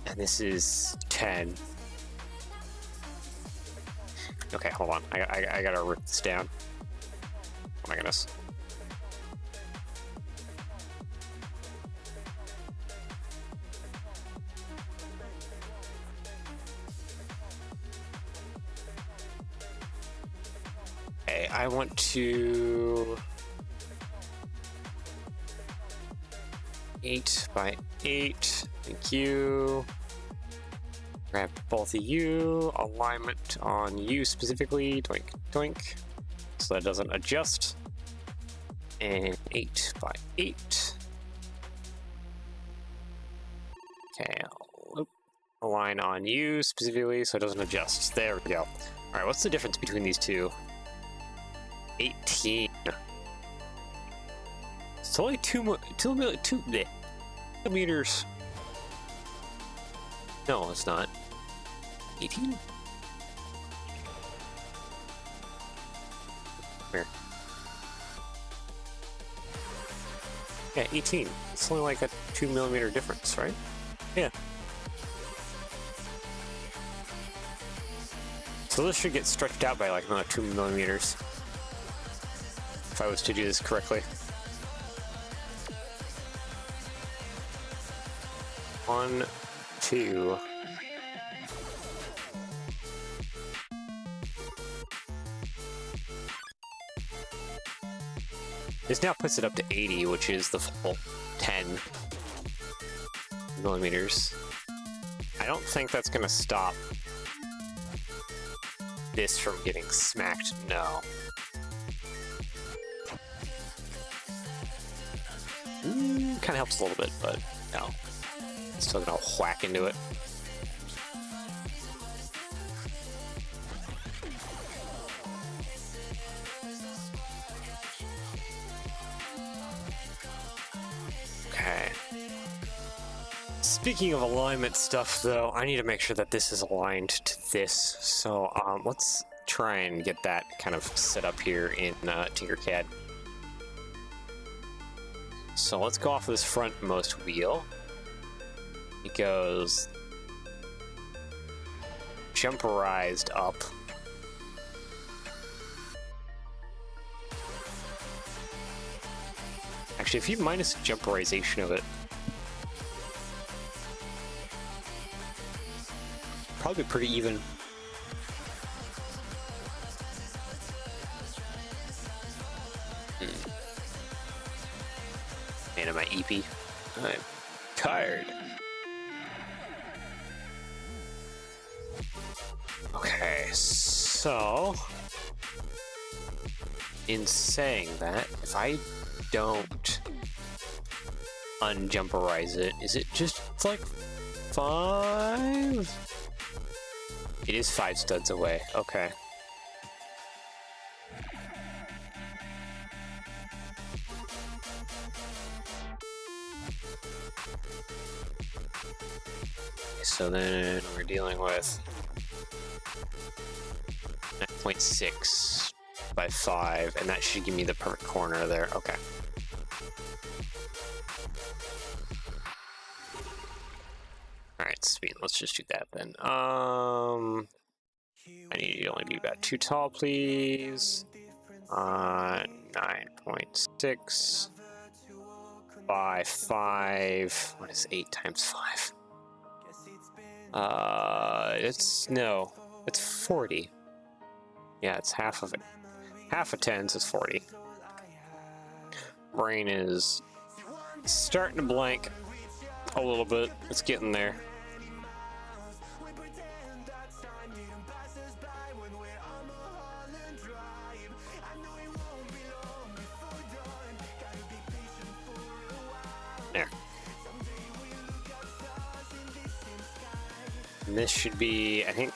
And this is 10. Okay, hold on. I gotta rip this down. Oh my goodness. Okay, I want to 8 by 8. Thank you. Grab both of you. Alignment on you specifically. Doink, doink. So that doesn't adjust. And 8 by 8. Okay, I'll align on you specifically so it doesn't adjust. There we go. Alright, what's the difference between these two? 18. It's only 2 meters. No, it's not. 18? Where? Yeah, 18. It's only like a 2 millimeter difference, right? Yeah. So this should get stretched out by like another 2 millimeters. If I was to do this correctly. 1, 2. This now puts it up to 80, which is the full 10 millimeters. I don't think that's gonna stop this from getting smacked, no. Kind of helps a little bit, but no. Still gonna whack into it. Okay. Speaking of alignment stuff, though, I need to make sure that this is aligned to this. So let's try and get that kind of set up here in Tinkercad. So let's go off of this frontmost wheel. It goes jumperized up. Actually, if you minus the jumperization of it, probably pretty even. Man, am I EP? I'm tired. Okay, so in saying that, if I don't unjumperize it, is it just like 5? It is 5 studs away, okay. So then we're dealing with 9.6 by 5, and that should give me the perfect corner there. Okay. Alright, sweet. Let's just do that then. I need you to only be about 2 tall, please. 9.6 by 5. What is 8 times 5? It's 40. Yeah, it's half of it. Half of 10 is 40. Brain is starting to blank a little bit. It's getting there. There. And this should be, I think,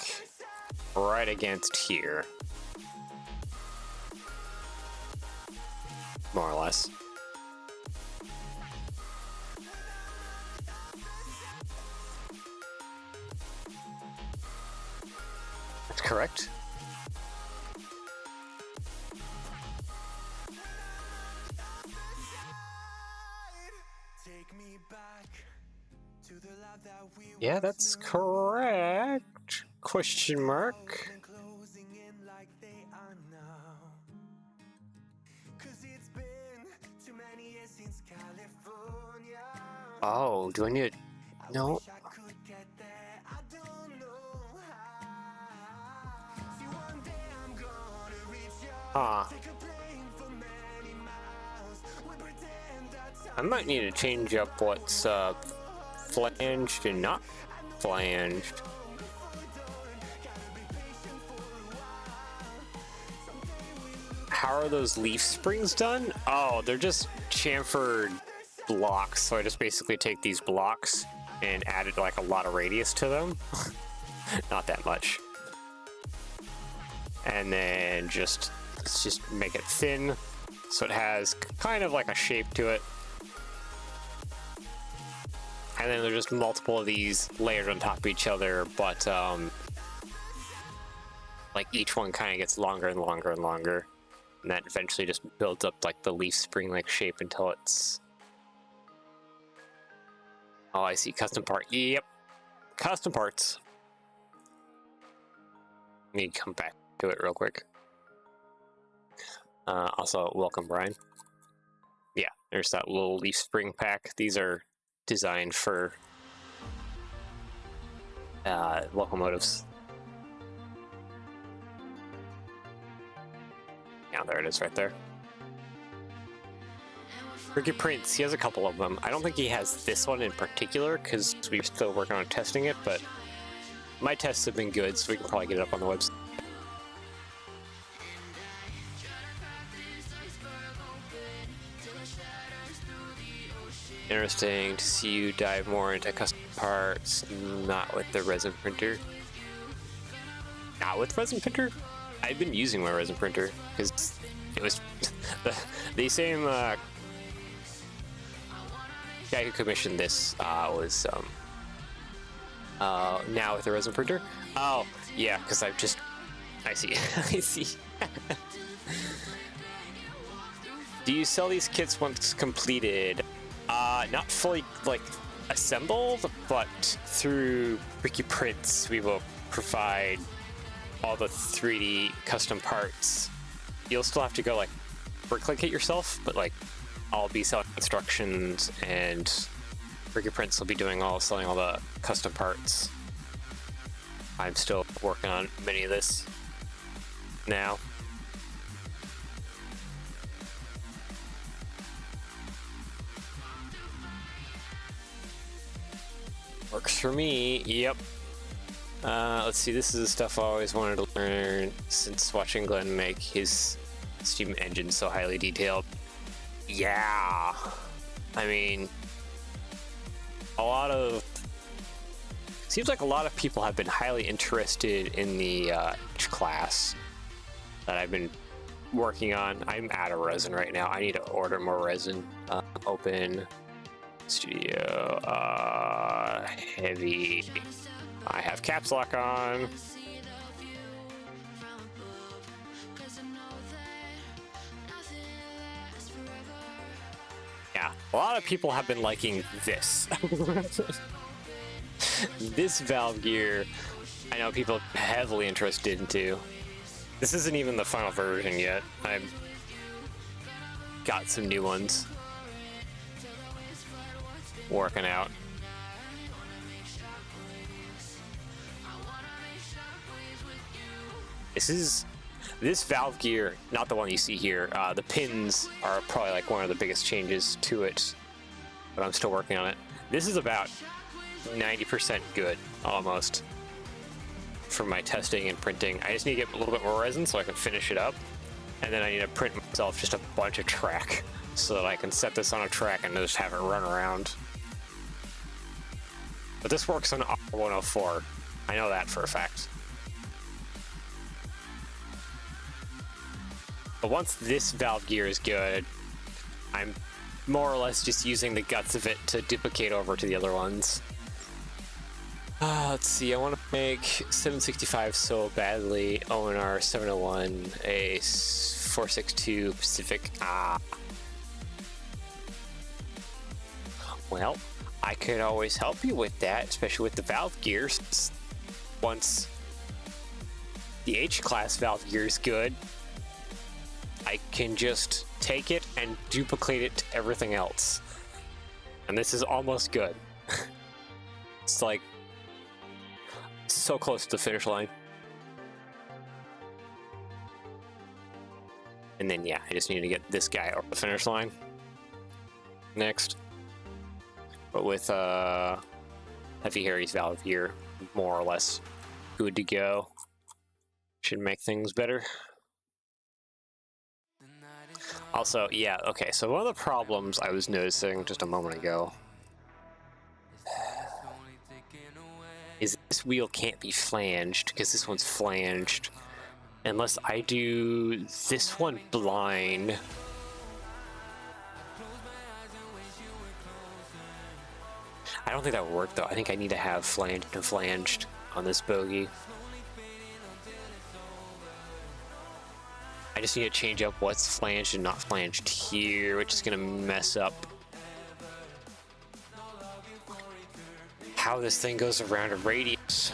right against here. More or less. That's correct. Yeah, that's correct. Question mark. Oh, do I need a... No. Ah. I might need to change up what's flanged and not flanged. How are those leaf springs done? Oh, they're just chamfered blocks. So I just basically take these blocks and added like a lot of radius to them. Not that much. And then let's just make it thin so it has kind of like a shape to it. And then there's just multiple of these layered on top of each other, but like each one kind of gets longer and longer and longer. And that eventually just builds up like the leaf spring-like shape until it's... Oh, I see. Custom part. Yep. Custom parts. Need to come back to it real quick. Also, welcome, Brian. Yeah, there's that little leaf spring pack. These are designed for locomotives. Yeah, there it is right there. Ricky Prince, he has a couple of them. I don't think he has this one in particular because we're still working on testing it, but my tests have been good, so we can probably get it up on the website. Interesting to see you dive more into custom parts, not with the resin printer. Not with resin printer? I've been using my resin printer because it was the same guy who commissioned this was now with the resin printer. Oh yeah, because I see. I see. Do you sell these kits once completed? Not fully like assembled, but through Ricky Prints we will provide all the 3D custom parts. You'll still have to go like bricklink it yourself, but like I'll be selling instructions and Ricky Prints will be selling all the custom parts. I'm still working on many of this now. Works for me, yep. Let's see, this is the stuff I always wanted to learn since watching Glenn make his steam engine so highly detailed. Yeah, I mean, seems like a lot of people have been highly interested in the class that I've been working on. I'm out of resin right now. I need to order more resin. Open Studio, heavy. I have caps lock on. Yeah, a lot of people have been liking this. This valve gear, I know people are heavily interested into. This isn't even the final version yet. I've got some new ones working out. This valve gear, not the one you see here. The pins are probably like one of the biggest changes to it, but I'm still working on it. This is about 90% good, almost, for my testing and printing. I just need to get a little bit more resin so I can finish it up, and then I need to print myself just a bunch of track so that I can set this on a track and just have it run around. But this works on R104. I know that for a fact. But once this valve gear is good, I'm more or less just using the guts of it to duplicate over to the other ones. Let's see, I want to make 765 so badly, ONR 701, a 462 Pacific. Well, I could always help you with that, especially with the valve gears. Once the H-class valve gear is good, I can just take it and duplicate it to everything else. And this is almost good. It's like so close to the finish line. And then yeah, I just need to get this guy over the finish line next. But with Heavy Harry's valve gear more or less good to go, should make things better. Also, yeah, okay, so one of the problems I was noticing just a moment ago is this wheel can't be flanged, because this one's flanged, unless I do this one blind. I don't think that would work though. I think I need to have flanged and flanged on this bogey. I just need to change up what's flanged and not flanged here, which is gonna mess up how this thing goes around a radius.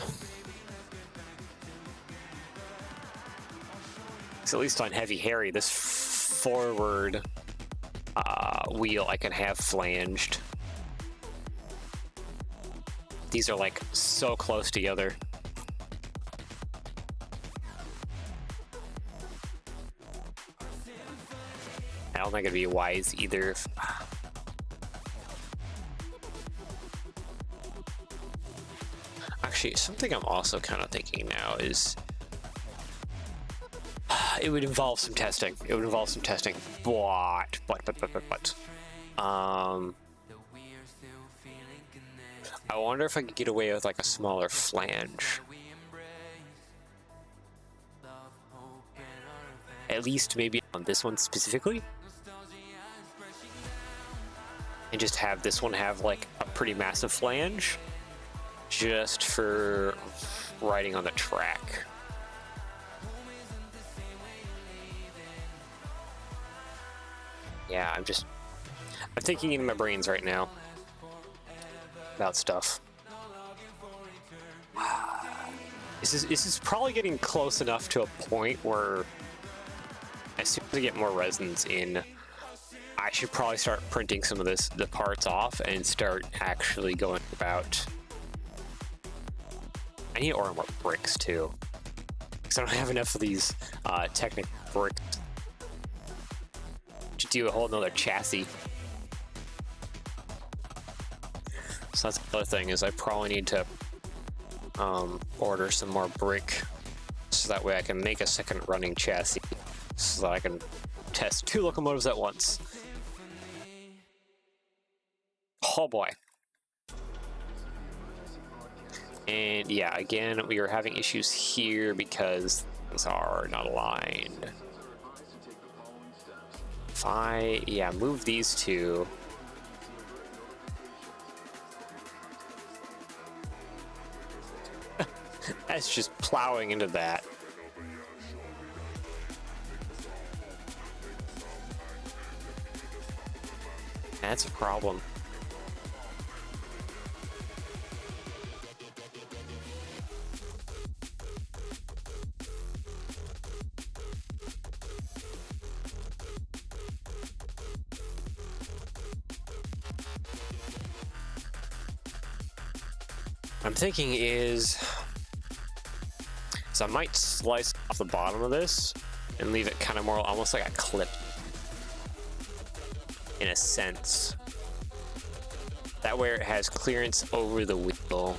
So at least on Heavy Harry, this forward wheel I can have flanged. These are like so close together. I don't think it'd be wise either if... Actually, something I'm also kind of thinking now is it would involve some testing. It would involve some testing, but I wonder if I could get away with like a smaller flange. At least maybe on this one specifically. And just have this one have like a pretty massive flange. Just for riding on the track. Yeah, I'm thinking in my brains right now about stuff. This is probably getting close enough to a point where as soon as I get more resins in, I should probably start printing some of the parts off and start actually going about. I need to order more bricks too, because I don't have enough of these Technic bricks to do a whole nother chassis. So that's the other thing, is I probably need to order some more brick so that way I can make a second running chassis so that I can test 2 locomotives at once. Oh boy. And yeah, again, we are having issues here because things are not aligned. If I, yeah, move these 2. That's just plowing into that. That's a problem. I'm thinking is I might slice off the bottom of this and leave it kind of more almost like a clip in a sense. That way it has clearance over the wheel.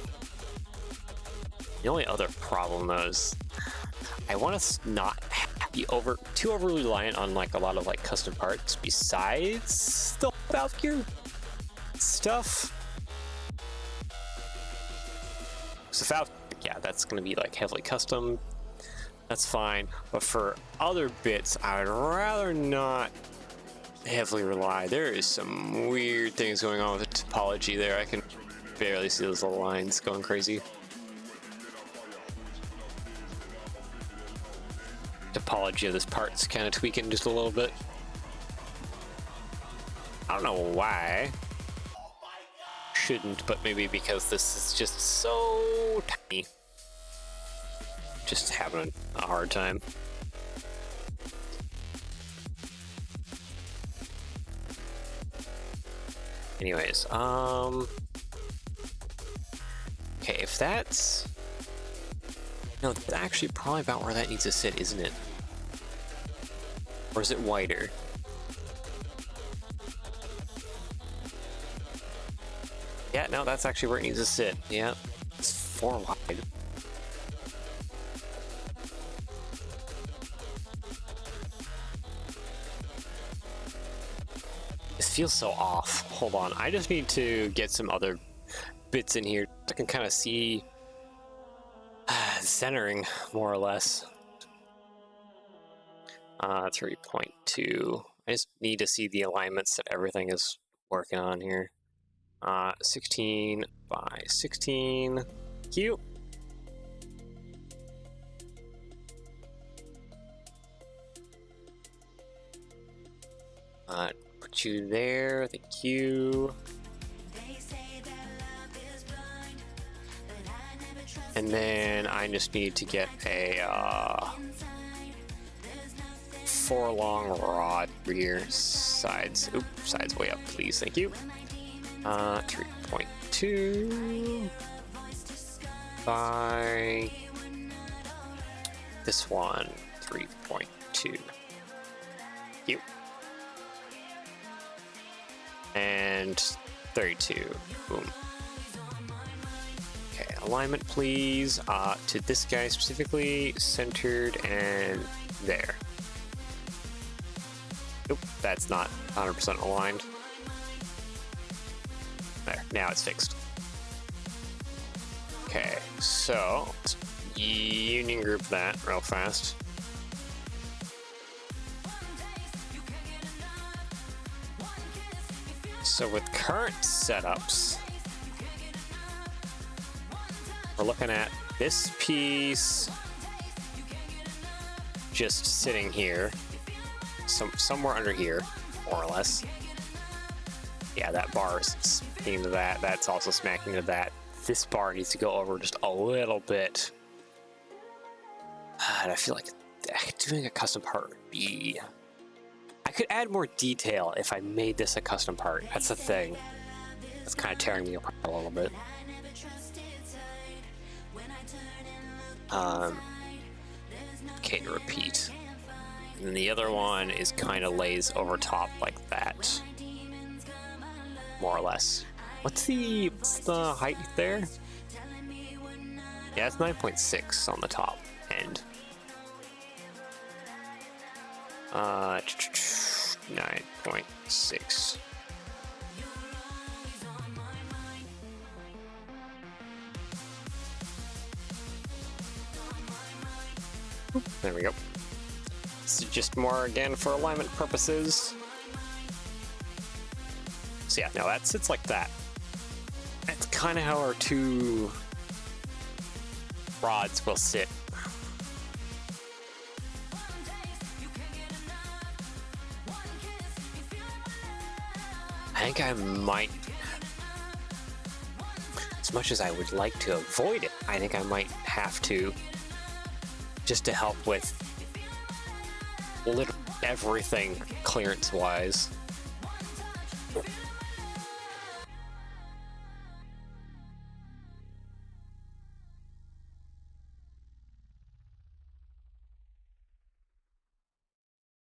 The only other problem though is I want to not be too overly reliant on like a lot of like custom parts besides the valve gear stuff. So valve, yeah, that's gonna be like heavily custom. That's fine, but for other bits, I'd rather not heavily rely. There is some weird things going on with the topology there. I can barely see those little lines going crazy. Topology of this part's kind of tweaking just a little bit. I don't know why. shouldn't, but maybe because this is just so tiny. Just having a hard time. Anyways, okay, if that's... No, that's actually probably about where that needs to sit, isn't it? Or is it wider? Yeah, no, that's actually where it needs to sit. Yeah, it's 4 wide. This feels so off. Hold on, I just need to get some other bits in here. I can kind of see centering, more or less. 3.2. I just need to see the alignments that everything is working on here. 16 by 16. Cute. Put you there. Thank you. And then I just need to get a 4 long rod rear sides. Oop, sides way up, please. Thank you. 3.2 by this one. 3.2. Cute. And 32. Boom. Okay, alignment please. To this guy specifically, centered and there. Nope, that's not 100% aligned. There, now it's fixed. Okay, so let's union group that real fast. So with current setups, we're looking at this piece just sitting here, somewhere under here, more or less. Yeah, that bar is smacking into that. That's also smacking into that. This bar needs to go over just a little bit. And I feel like doing a custom part would be... I could add more detail if I made this a custom part. That's the thing. That's kind of tearing me apart a little bit. Okay, to repeat. And then the other one is kind of lays over top like that. More or less. What's the height there? Yeah, it's 9.6 on the top end. 9.6. There we go. This is just more again for alignment purposes. So yeah, no, that sits like that. That's kind of how our 2 rods will sit. I think I might, as much as I would like to avoid it, I think I might have to, just to help with literally everything clearance-wise.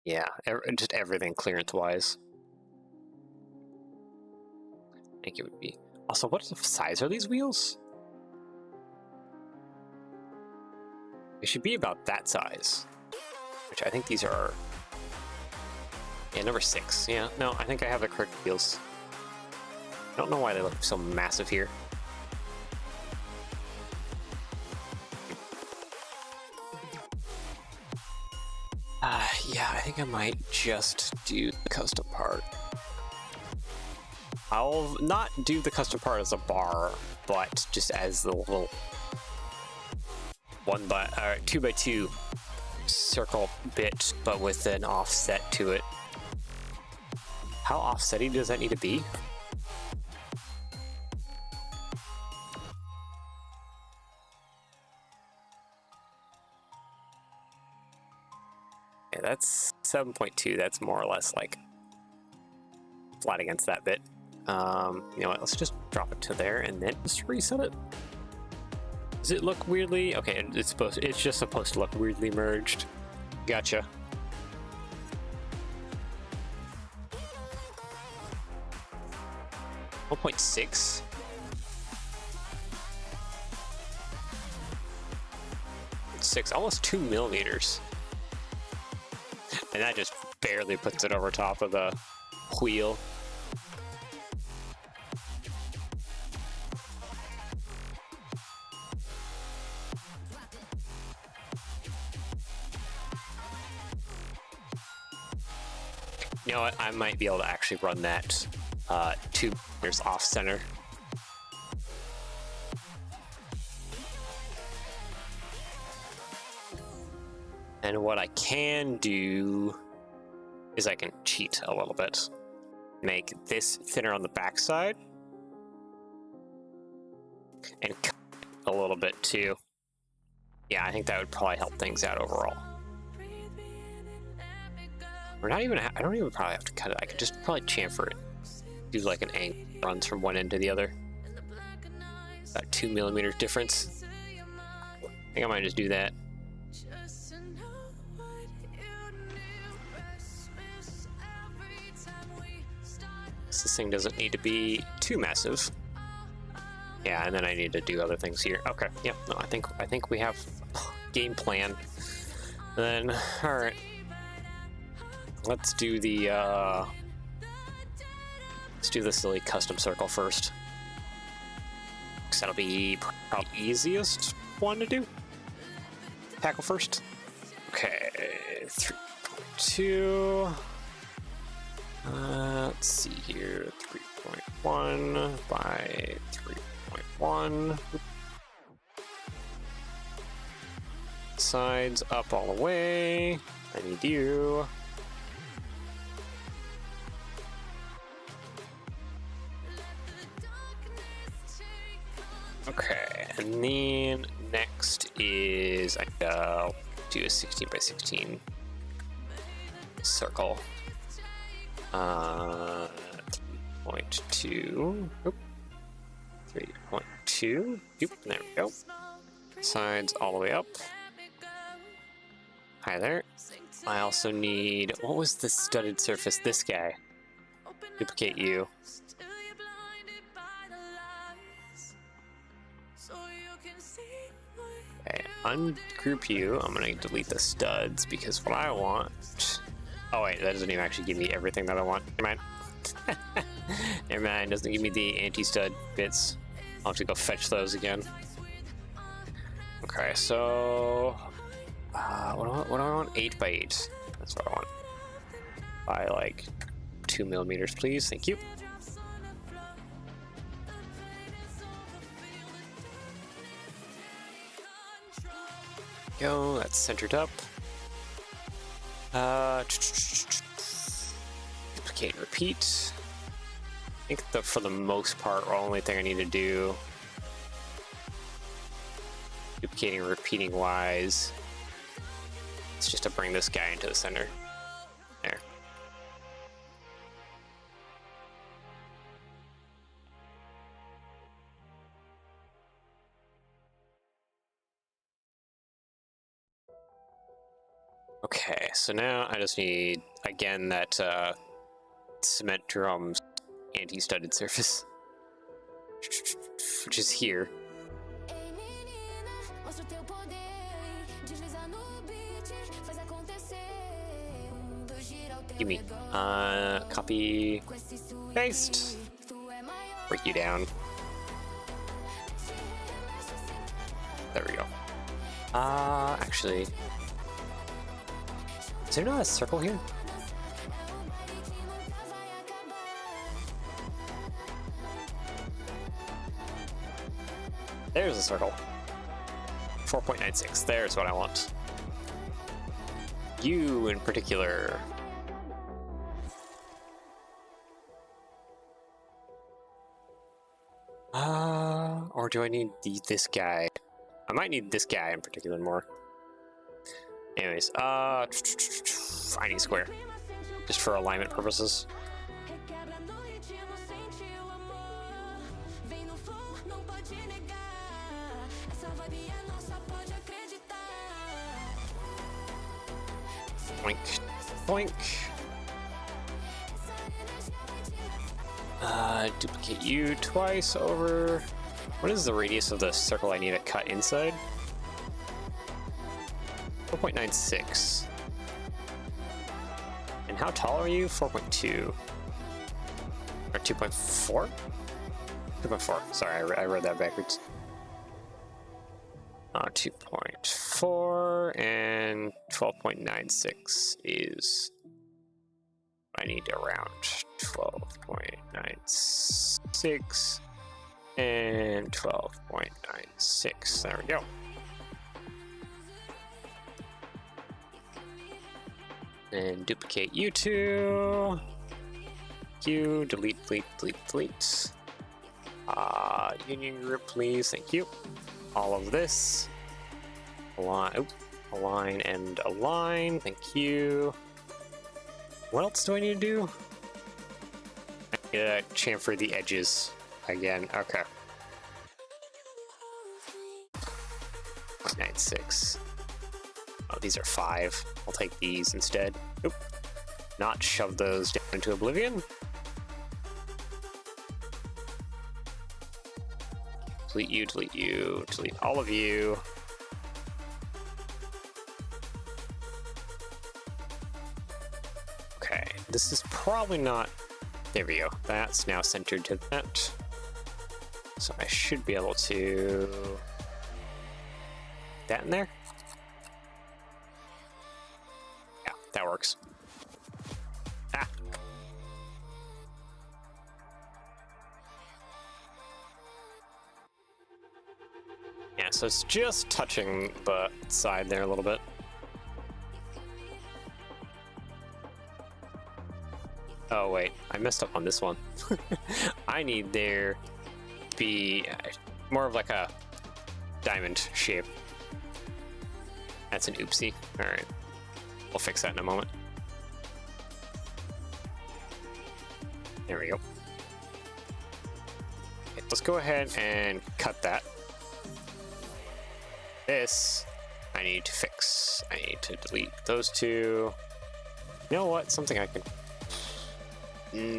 Yeah, just everything clearance-wise. I think it would be. Also, what size are these wheels? They should be about that size. Which I think these are... Yeah, number 6. Yeah, no, I think I have the correct wheels. I don't know why they look so massive here. Yeah, I think I might just do the custom part. I'll not do the custom part as a bar, but just as the little 2x2 circle bit, but with an offset to it. How offsetty does that need to be? that's 7.2. That's more or less like flat against that bit. You know what? Let's just drop it to there and then just reset it. Does it look weirdly? Okay, it's just supposed to look weirdly merged. Gotcha. .6. Almost 2 millimeters. And that just barely puts it over top of the wheel. You know what? I might be able to actually run that 2 millimeters off center. And what I can do is I can cheat a little bit. Make this thinner on the backside and cut a little bit too. Yeah, I think that would probably help things out overall. We're not even, I don't even probably have to cut it. I could just probably chamfer it. Do like an angle runs from one end to the other. About 2 millimeters difference. I think I might just do that. This thing doesn't need to be too massive. Yeah, and then I need to do other things here. Okay, yep. No, I think we have game plan. Then, all right. Let's do the silly custom circle first. Because that'll be probably easiest one to do. Tackle first. Okay, 3.2. Let's see here, 3.1 by 3.1. Sides up all the way. I need you. Okay, and then next is I'll do a 16 by 16 circle. 3.2. 3.2. There we go. Sides all the way up. Hi there. I also need, what was the studded surface? This guy. Duplicate you. Okay, ungroup you. I'm gonna delete the studs because what I want. Oh wait, that doesn't even actually give me everything that I want. Never mind. Never mind, it doesn't give me the anti-stud bits. I'll have to go fetch those again. Okay, so what do I want? 8 by 8. That's what I want. By like 2 millimeters, please. Thank you. Go. That's centered up. Duplicate and repeat. I think for the most part, the only thing I need to do, duplicating and repeating wise, it's just to bring this guy into the center. There. Okay, so now I just need, again, that cement drums anti-studded surface, which is here. Give me, copy, paste, break you down. There we go. Actually, is there not a circle here? There's a circle. 4.96. There's what I want. You in particular. Or do I need this guy? I might need this guy in particular more. Anyways, I need square. Just for alignment purposes. Boink, boink. Duplicate you twice over. What is the radius of the circle I need to cut inside? 4.96. And how tall are you? 4.2. Or 2.4? 2.4. Sorry, I read that backwards. 2.4 and 12.96 is I need around 12.96 and 12.96. There we go. And duplicate you two. You delete, delete. Union group, please. Thank you. All of this. Align and align. Thank you. What else do I need to do? I need to chamfer the edges again. Okay. 96. Oh, these are 5. I'll take these instead. Oop. Not shove those down into oblivion. Delete you, delete all of you. Okay, this is probably not... There we go. That's now centered to that. So I should be able to... that in there? Yeah, that works. Ah! Yeah, so it's just touching the side there a little bit. Oh wait, I messed up on this one. I need there to be more of like a diamond shape. That's an oopsie. Alright, we'll fix that in a moment. There we go. Okay, let's go ahead and cut that. This I need to fix. I need to delete those two. You know what? Something I can...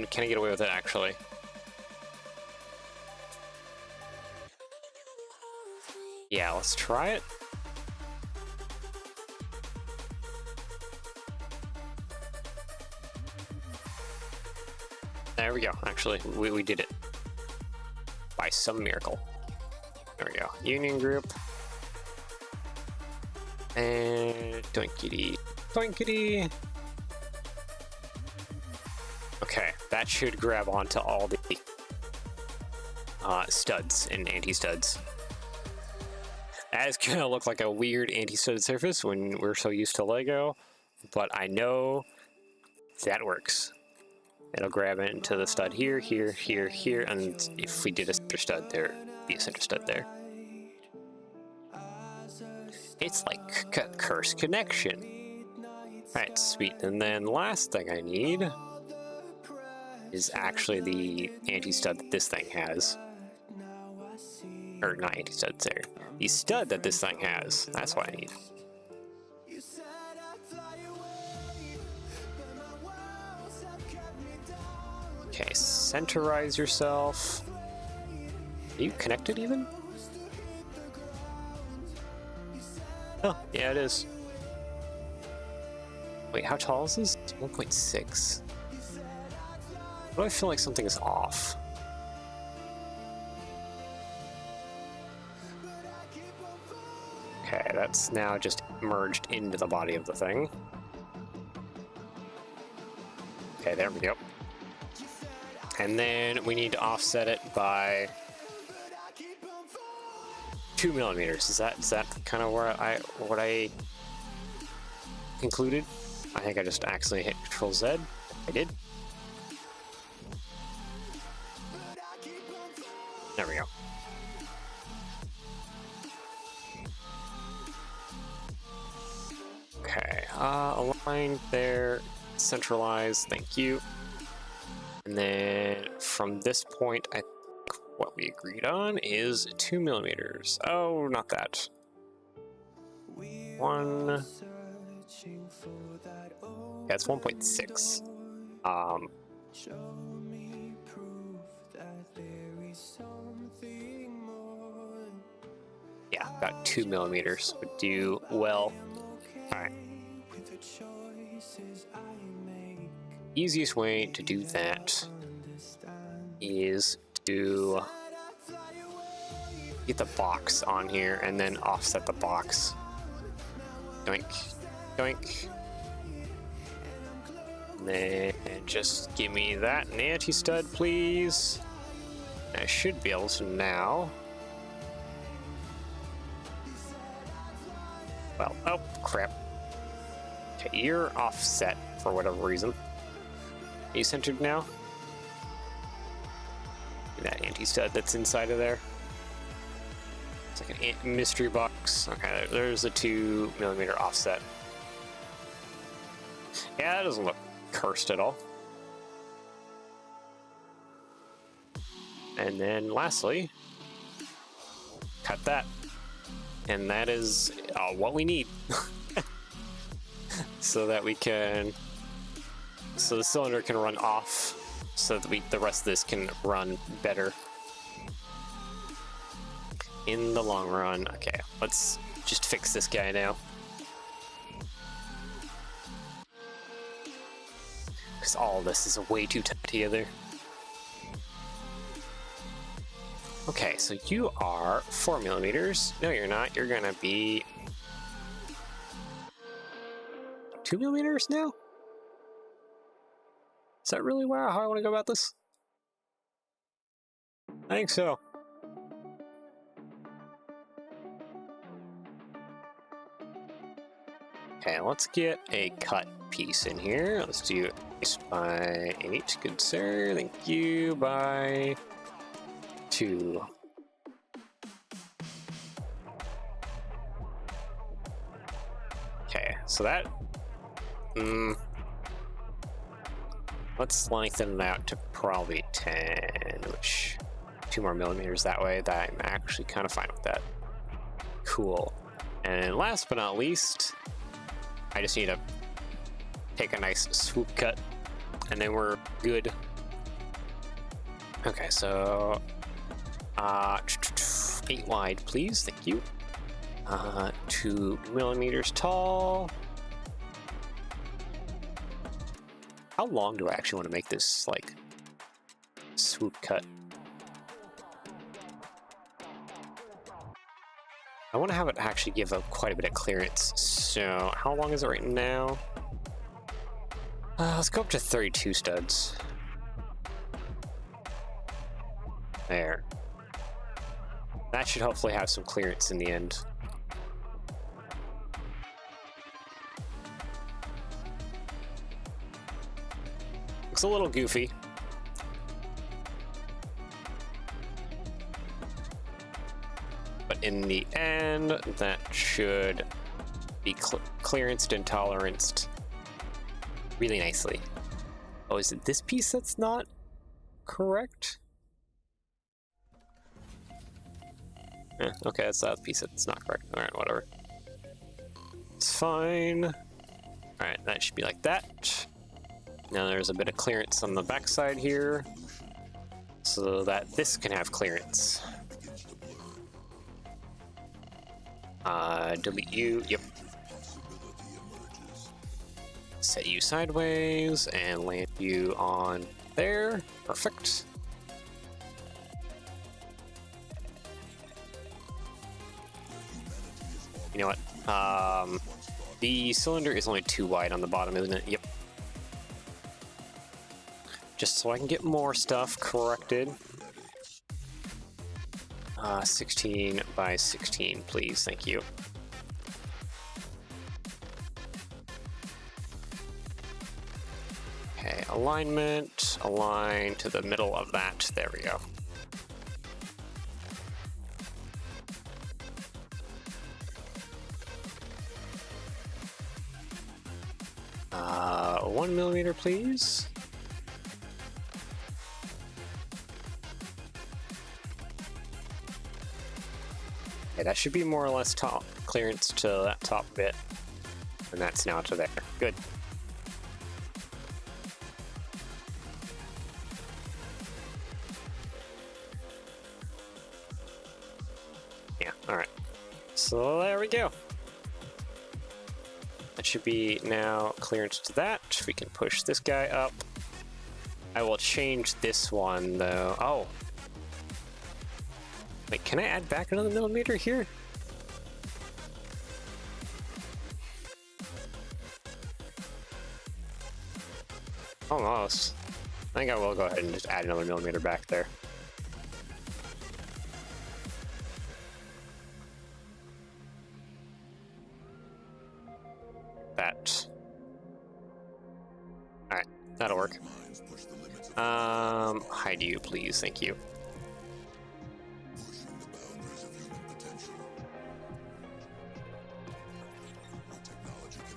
can I get away with it, actually? Yeah, let's try it. There we go. Actually, we did it. By some miracle. There we go. Union group. And doinkity. Doinkity! Okay, that should grab onto all the studs and anti-studs. That is gonna look like a weird anti-stud surface when we're so used to Lego, but I know that works. It'll grab into the stud here, here, here, here, and if we did a center stud there, be a center stud there. It's like a cursed connection. Alright, sweet. And then the last thing I need is actually the anti-stud that this thing has. Or not anti-stud, sorry. The stud that this thing has. That's what I need. Okay, centerize yourself. Are you connected even? Oh, yeah, it is. Wait, how tall is this? 1.6. Why do I feel like something is off? Okay, that's now just merged into the body of the thing. Okay, there we go. And then we need to offset it by 2 millimeters. Is that kind of where what I concluded? I think I just accidentally hit Control Z. I did. There we go. Okay, align there, centralize, thank you. And then from this point, I think what we agreed on is 2 millimeters. Oh, not that. 1. Yeah, it's 1.6. Yeah, about 2 millimeters would do well. Alright. Easiest way to do that is to get the box on here and then offset the box. Doink, doink. And then just give me that an anti-stud, please. I should be able to now. Well, oh, crap. Okay, you're offset for whatever reason. Are you centered now? That anti-stud that's inside of there. It's like a mystery box. Okay, there's a 2 millimeter offset. Yeah, that doesn't look cursed at all. And then lastly, cut that. And that is what we need. So that we can, so the cylinder can run off, so that the rest of this can run better in the long run. Okay, let's just fix this guy now. Because all of this is way too tight together. Okay, so you are 4 millimeters. No, you're not. You're gonna be 2 millimeters now? Is that really how I want to go about this? I think so. Okay, let's get a cut piece in here. Let's do 8 by 8. Good sir. Thank you. By 2. Okay, so that. Let's lengthen it out to probably 10, which 2 more millimeters that way. That I'm actually kind of fine with that. Cool. And last but not least, I just need to take a nice swoop cut, and then we're good. Okay, so 8 wide, please. Thank you. 2 millimeters tall. How long do I actually want to make this, like, swoop cut? I want to have it actually give up quite a bit of clearance. So how long is it right now? Let's go up to 32 studs. There. That should hopefully have some clearance in the end. Looks a little goofy. But in the end, that should be clearanced and toleranced really nicely. Oh, is it this piece that's not correct? Okay, that's that piece that's not correct. Alright, whatever. It's fine. Alright, that should be like that. Now there's a bit of clearance on the backside here, so that this can have clearance. Delete you, yep. Set you sideways and land you on there. Perfect. You know what? The cylinder is only 2 wide on the bottom, isn't it? Yep. Just so I can get more stuff corrected. 16 by 16, please. Thank you. Okay, alignment. Align to the middle of that. There we go. 1 millimeter, please. Okay, that should be more or less top clearance to that top bit. And that's now to there. Good. Yeah, alright. So there we go. That should be now clearance to that. We can push this guy up. I will change this one though. Oh. Wait, can I add back another millimeter here? Almost. I think I will go ahead and just add another millimeter back there. That. Alright, that'll work. Hide you, please, thank you.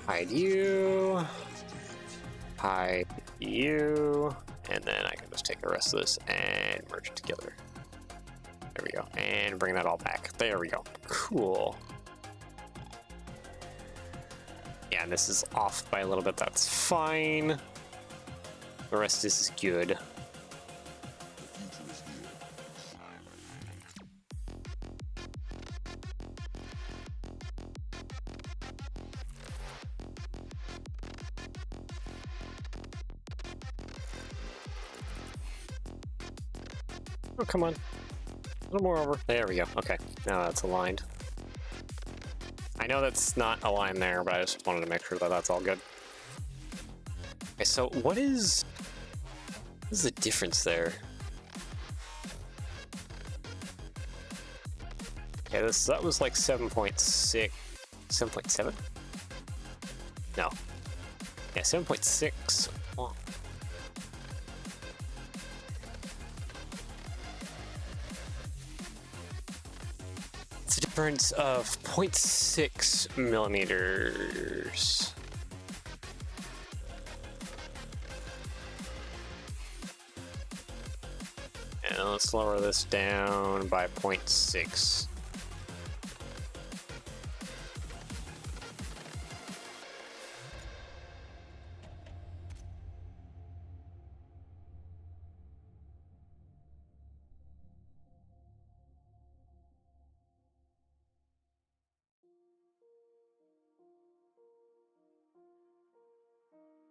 Hide you. Hide you. And then I can just take the rest of this and merge it together. There we go. And bring that all back. There we go. Cool. Yeah, and this is off by a little bit. That's fine. The rest is good. Oh, come on. A little more over. There we go. Okay, now that's aligned. I know that's not aligned there, but I just wanted to make sure that that's all good. Okay, so what is the difference there? Okay, that was like 7.6, 7.7? No. Yeah, 7.6. Oh. It's a difference of 0.6 millimeters. And let's lower this down by 0.6.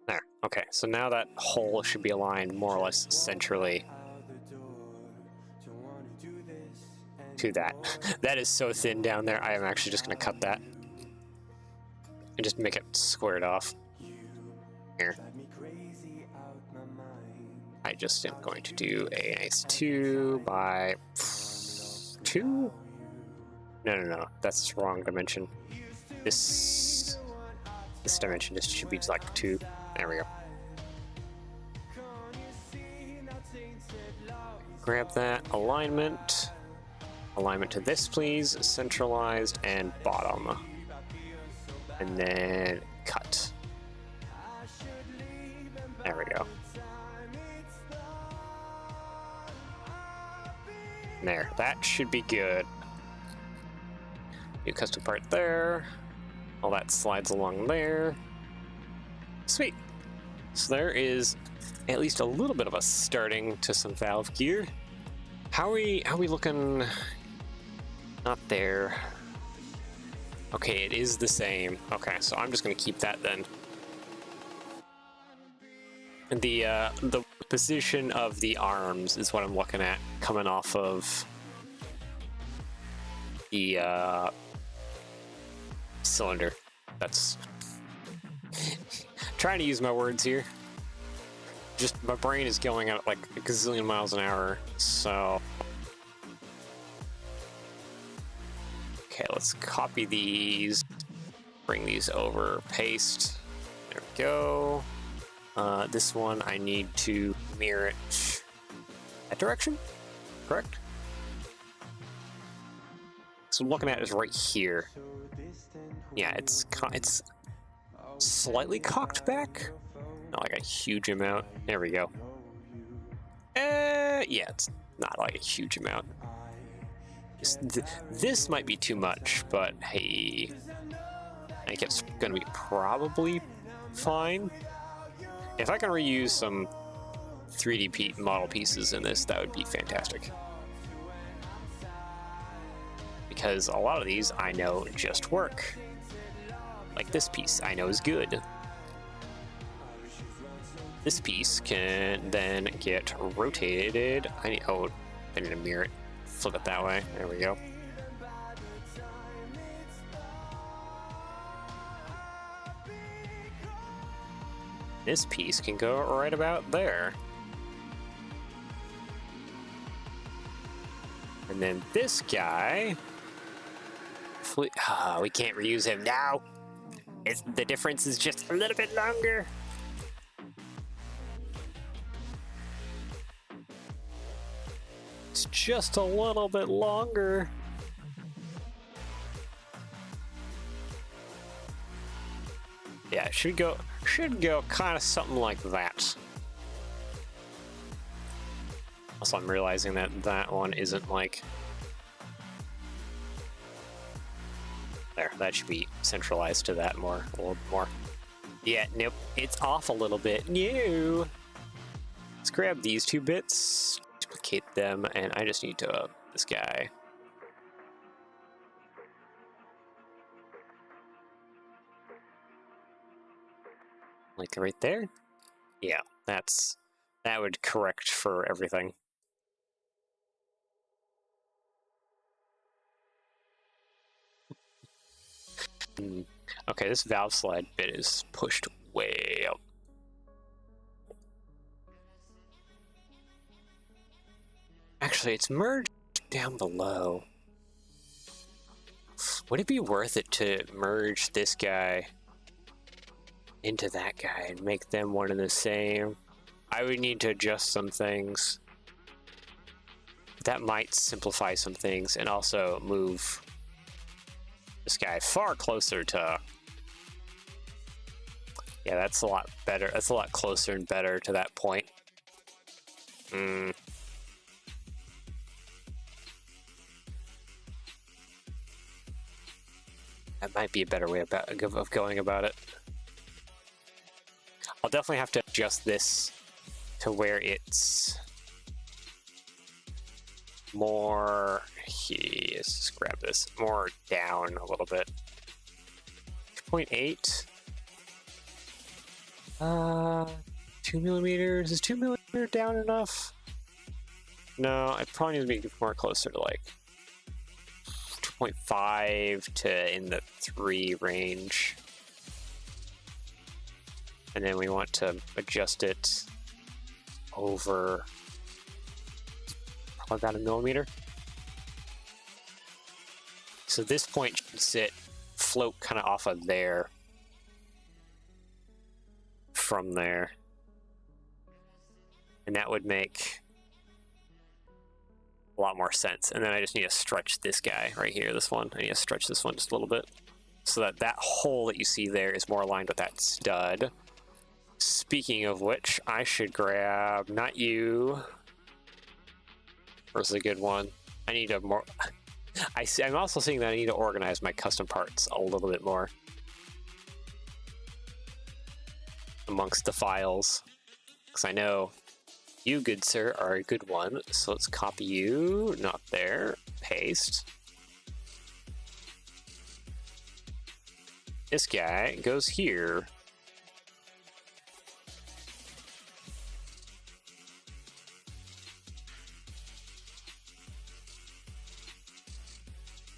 There. Okay, so now that hole should be aligned more or less centrally to that. That is so thin down there. I am actually just going to cut that and just make it squared off. Here. I just am going to do a nice 2 by 2? No. That's the wrong dimension. This dimension, this should be like 2. There we go. Grab that alignment. Alignment to this, please. Centralized and bottom. And then cut. There we go. There. That should be good. New custom part there. All that slides along there. Sweet. So there is at least a little bit of a starting to some valve gear. How are we looking? Not there. Okay, it is the same. Okay, so I'm just gonna keep that then. And the position of the arms is what I'm looking at coming off of the cylinder. That's trying to use my words here. Just my brain is going at like a gazillion miles an hour, so okay, let's copy these, bring these over, paste. There we go. This one I need to mirror it that direction, correct? So I'm looking at is right here. Yeah, it's slightly cocked back. Not like a huge amount. There we go. Yeah, it's not like a huge amount. This might be too much, but hey, I think it's gonna be probably fine. If I can reuse some 3D model pieces in this, that would be fantastic. Because a lot of these I know just work. Like this piece I know is good. This piece can then get rotated. I need to mirror it. Flip it that way. There we go. This piece can go right about there. And then this guy, we can't reuse him now. The difference is just a little bit longer. It's just a little bit longer. Yeah, it should go kind of something like that. Also, I'm realizing that that one isn't like... There, that should be centralized to that a little more. Yeah, nope, it's off a little bit. No! Let's grab these two bits, duplicate them, and I just need to this guy. Like right there? Yeah, that would correct for everything. Okay, this valve slide bit is pushed way up. Actually, it's merged down below. Would it be worth it to merge this guy into that guy and make them one and the same? I would need to adjust some things. That might simplify some things and also move this guy far closer to... Yeah, that's a lot better. That's a lot closer and better to that point. That might be a better way of going about it. I'll definitely have to adjust this to where it's more... Let's just grab this. More down a little bit. 2.8. 2 millimeters. Is 2 millimeter down enough? No, I probably need to be more closer to like 2.5 to in the 3 range. And then we want to adjust it over probably about 1 millimeter. So this point should float kind of off of there. From there. And that would make a lot more sense. And then I just need to stretch this guy right here, this one. I need to stretch this one just a little bit. So that that hole that you see there is more aligned with that stud. Speaking of which, I should grab, not you. Where's a good one? I need a more... I'm also seeing that I need to organize my custom parts a little bit more amongst the files, because I know you, good sir, are a good one. So let's copy you, not there, paste. This guy goes here.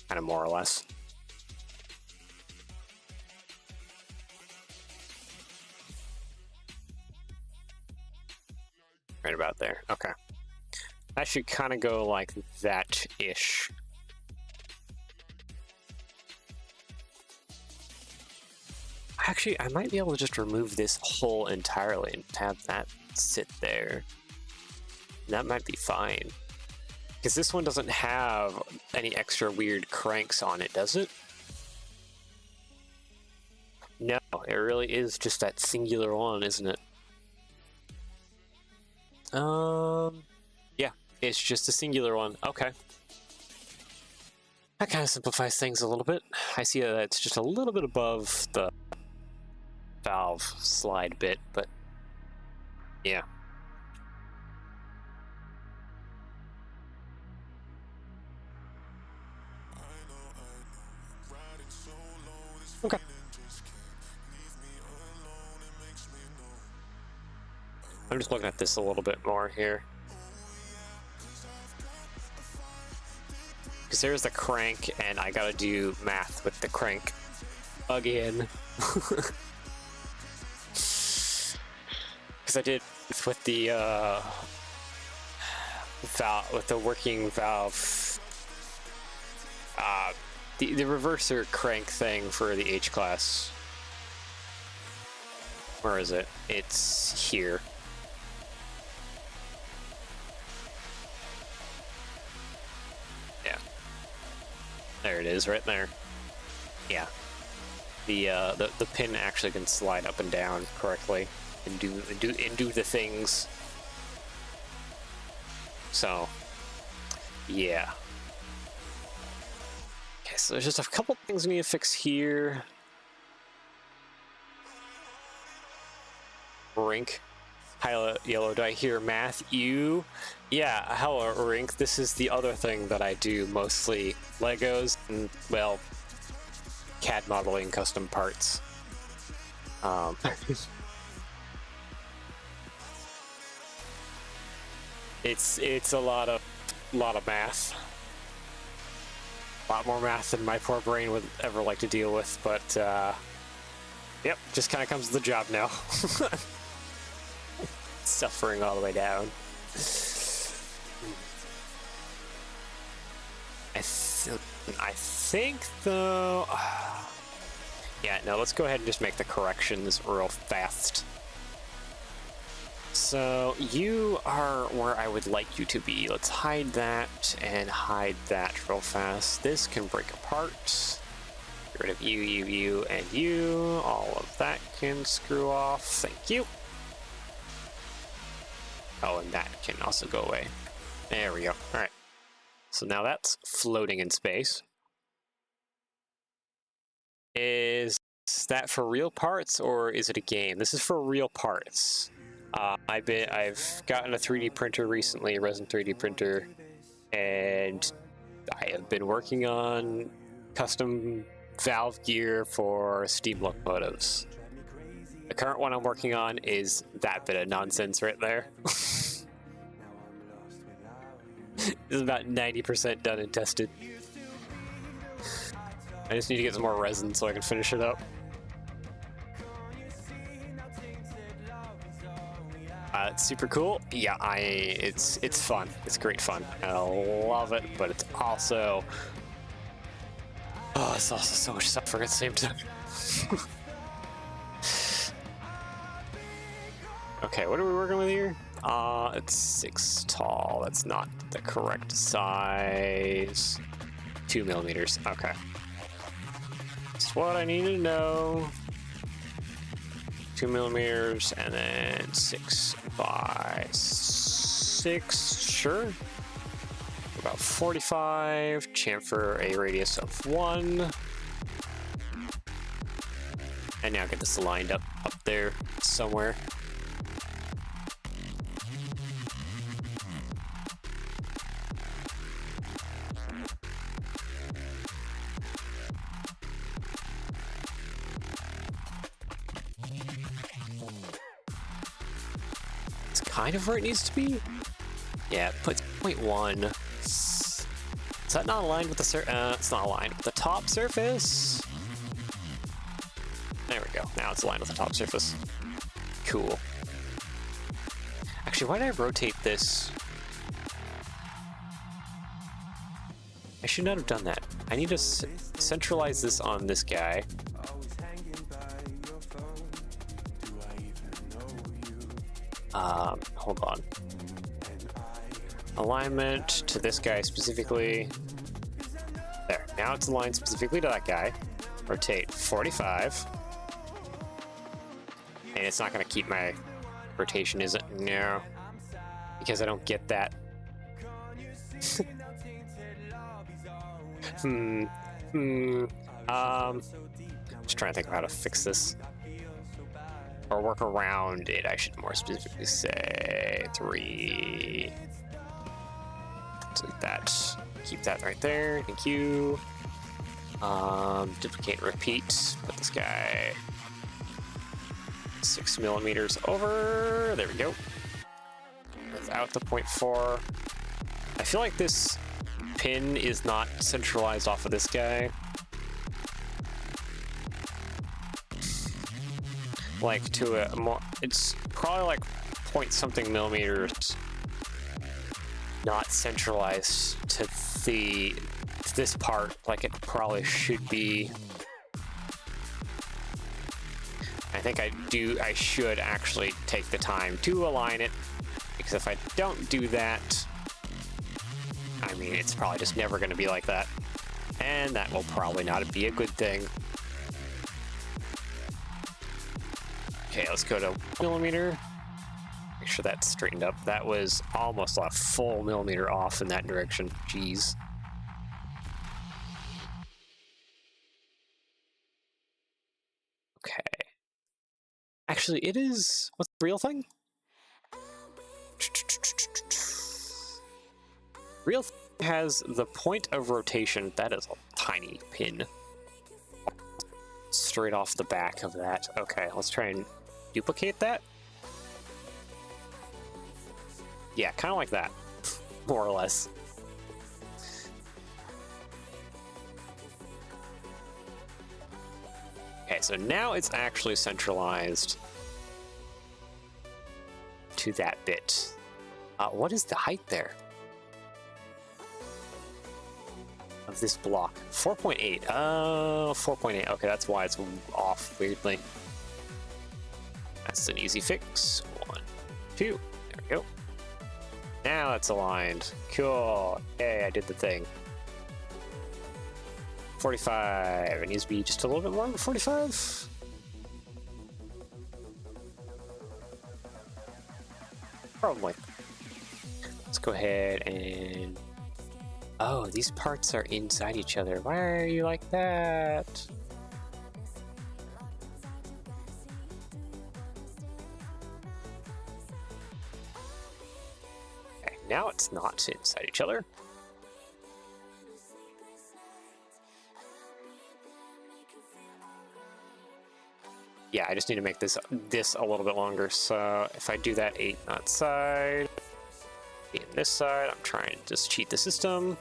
Kind of more or less. Right about there. Okay. That should kind of go like that-ish. Actually, I might be able to just remove this hole entirely and have that sit there. That might be fine. Because this one doesn't have any extra weird cranks on it, does it? No, it really is just that singular one, isn't it? Yeah, it's just a singular one. Okay. That kind of simplifies things a little bit. I see that it's just a little bit above the valve slide bit, but yeah. Okay. I'm just looking at this a little bit more here. Because there's the crank, and I gotta do math with the crank again. Because I did with the valve, with the working valve, the reverser crank thing for the H class. Where is it? It's here. Yeah. There it is, right there. Yeah. The pin actually can slide up and down correctly and do the things. So, yeah. Okay, so there's just a couple things we need to fix here. Rink. Hi, Yellow, do I hear math? You? Yeah, hello, Rink. This is the other thing that I do mostly. Legos and, well, CAD modeling custom parts. It's a lot of math. A lot more math than my poor brain would ever like to deal with, but yep, just kind of comes with the job now. Suffering all the way down. I think though. Yeah, no, let's go ahead and just make the corrections real fast. So you are where I would like you to be. Let's hide that and hide that real fast. This can break apart. Get rid of you, and you. All of that can screw off. Thank you. Oh, and that can also go away. There we go. All right. So now that's floating in space. Is that for real parts or is it a game? This is for real parts. I've gotten a 3D printer recently, a resin 3D printer, and I have been working on custom valve gear for steam locomotives. The current one I'm working on is that bit of nonsense right there. It's about 90% done and tested. I just need to get some more resin so I can finish it up. It's super cool. Yeah, it's fun. It's great fun. I love it, but it's also so much suffering at the same time. Okay, what are we working with here? It's 6 tall. That's not the correct size. 2 millimeters. Okay. That's what I need to know. 2 millimeters, and then 6 by 6, sure. About 45, chamfer a radius of 1. And now get this lined up there somewhere. Kind of where it needs to be. Yeah, put 0.1. Is that not aligned with the it's not aligned with the top surface. There we go. Now it's aligned with the top surface. Cool. Actually, why did I rotate this? I should not have done that. I need to centralize this on this guy. Hold on. Alignment to this guy specifically. There. Now it's aligned specifically to that guy. Rotate 45. And it's not going to keep my rotation, is it? No. Because I don't get that. Just trying to think of how to fix this. Or work around it, I should more specifically say. 3. Delete that. Keep that right there. Thank you. Duplicate and repeat. Put this guy 6 millimeters over. There we go. Without the 0.4. I feel like this pin is not centralized off of this guy. Like to a more, it's probably like point something millimeters not centralized to this part like it probably should be. I think I should actually take the time to align it, because if I don't do that, I mean, it's probably just never going to be like that, and that will probably not be a good thing. Okay, let's go to millimeter. Make sure that's straightened up. That was almost a full millimeter off in that direction. Jeez. Okay. Actually, it is... What's the real thing? Real thing has the point of rotation. That is a tiny pin. Straight off the back of that. Okay, let's try and duplicate that. Yeah, kind of like that, more or less. Okay, so now it's actually centralized to that bit. What is the height there of this block? 4.8. Oh, 4.8. Okay, that's why it's off weirdly. That's an easy fix. 1, 2. There we go. Now it's aligned. Cool. Hey, I did the thing. 45. It needs to be just a little bit more than 45. Probably. Let's go ahead and... Oh, these parts are inside each other. Why are you like that? Okay, now it's not inside each other. Yeah, I just need to make this a little bit longer. So if I do that 8 on that side, 8 on this side, I'm trying to just cheat the system.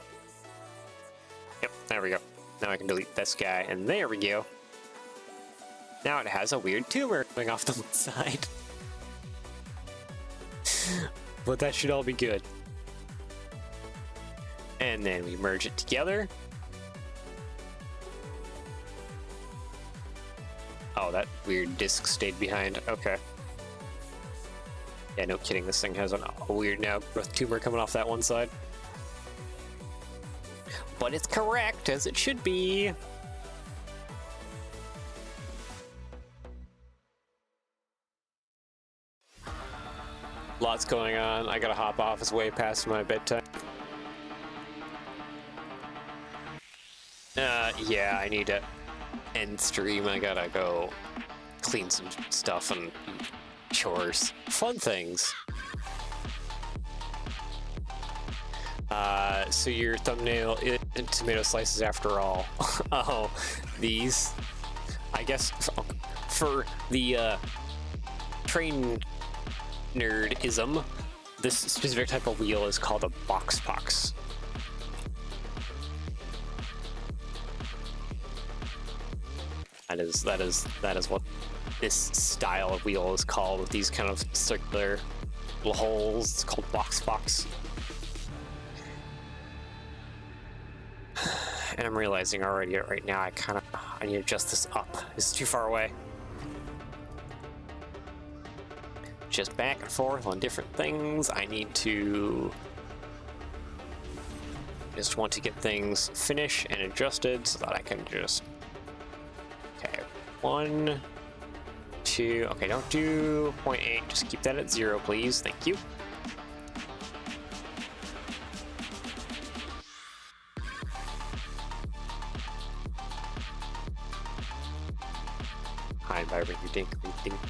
Yep, there we go. Now I can delete this guy, and there we go. Now it has a weird tumor coming off the one side. But that should all be good. And then we merge it together. Oh, that weird disc stayed behind. Okay. Yeah, no kidding. This thing has a weird now growth tumor coming off that one side. But it's correct, as it should be. Lots going on. I gotta hop off. It's way past my bedtime. Yeah, I need to end stream. I gotta go clean some stuff and chores. Fun things. So your thumbnail is tomato slices after all. Oh, these. I guess for the train nerdism, this specific type of wheel is called a box. That is what this style of wheel is called, with these kind of circular little holes. It's called box. And I'm realizing already right now I need to adjust this up. This is too far away. Just back and forth on different things. I need to just want to get things finished and adjusted so that I can just... Okay, 1, 0.2. Okay, don't do 0.8. Just keep that at 0, please. Thank you. Hide by rinky dink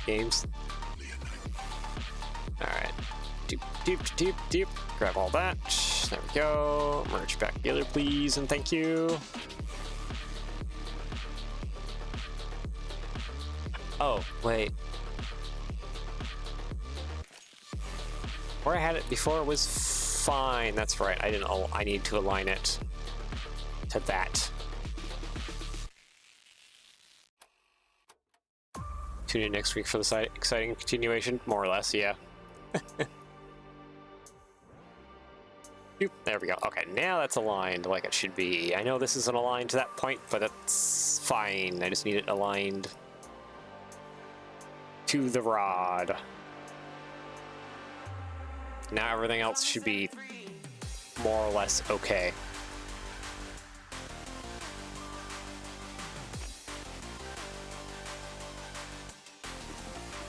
games. Alright. Doop, doop, doop, doop. Grab all that. There we go. Merge back together, please, and thank you. Oh, wait. Where I had it before was fine. That's right. I need to align it to that. Tune in next week for the exciting continuation, more or less, yeah. There we go. Okay, now that's aligned like it should be. I know this isn't aligned to that point, but that's fine. I just need it aligned to the rod. Now everything else should be more or less okay.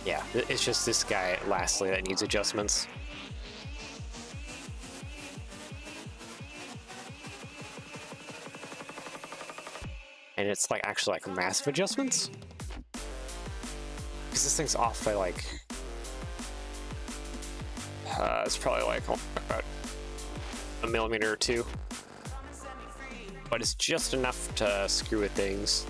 Yeah, it's just this guy, lastly, that needs adjustments. And it's like actually like massive adjustments. Because this thing's off by like... it's probably like about a millimeter or two. But it's just enough to screw with things.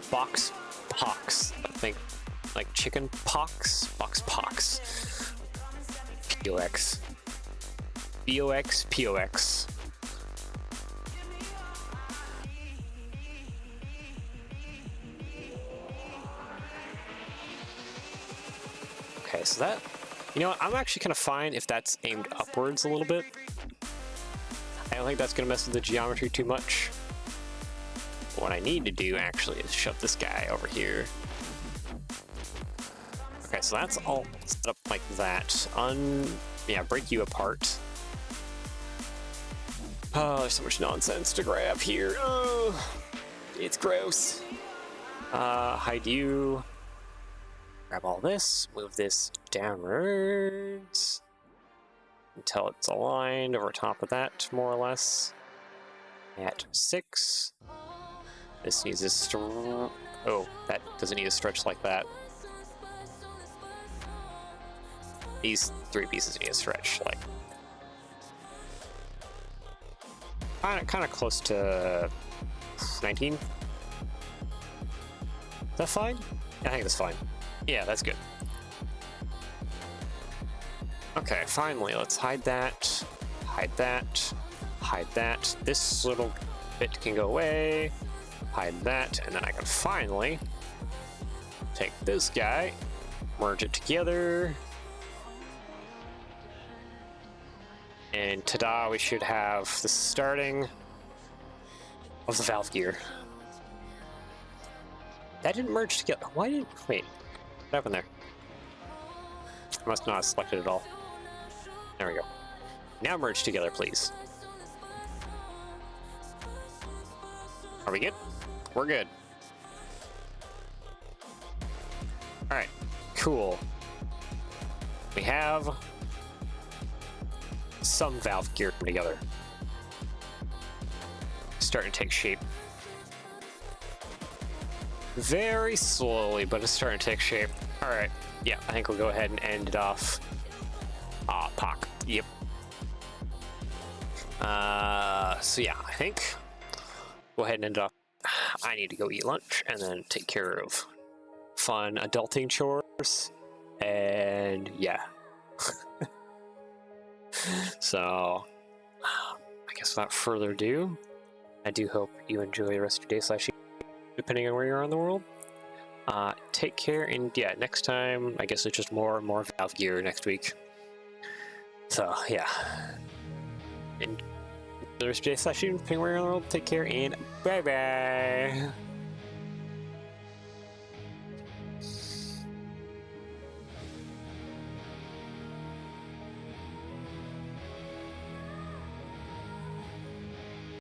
Box pox. I think like chicken pox. Box pox. POX. BOX. POX. Okay, so that, you know what, I'm actually kind of fine if that's aimed upwards a little bit. I don't think that's going to mess with the geometry too much. But what I need to do actually is shove this guy over here. Okay, so that's all set up like that. Yeah, break you apart. Oh, there's so much nonsense to grab here. Oh, it's gross. Hide you. Grab all this, move this downwards until it's aligned over top of that, more or less. At 6. This needs a oh, that doesn't need to stretch like that. These 3 pieces need to stretch like kind of close to 19. Is that fine? I think that's fine. Yeah, that's good. Okay, finally, let's hide that, hide that, hide that. This little bit can go away, hide that, and then I can finally take this guy, merge it together, and ta-da, we should have the starting of the valve gear. That didn't merge together. Why didn't... Wait. What happened there? I must not have selected it all. There we go. Now merge together, please. Are we good? We're good. Alright. Cool. We have some valve gear together. Starting to take shape. Very slowly, but it's starting to take shape. Alright, yeah, I think we'll go ahead and end it off. Pock. Yep. So yeah, I think go ahead and end it off. I need to go eat lunch and then take care of fun adulting chores. And yeah. So, I guess without further ado, I do hope you enjoy the rest of your day / depending on where you are in the world. Take care, and yeah, next time, I guess it's just more and more valve gear next week. So, yeah. And the rest of your day / depending on where you are in the world, take care, and bye-bye!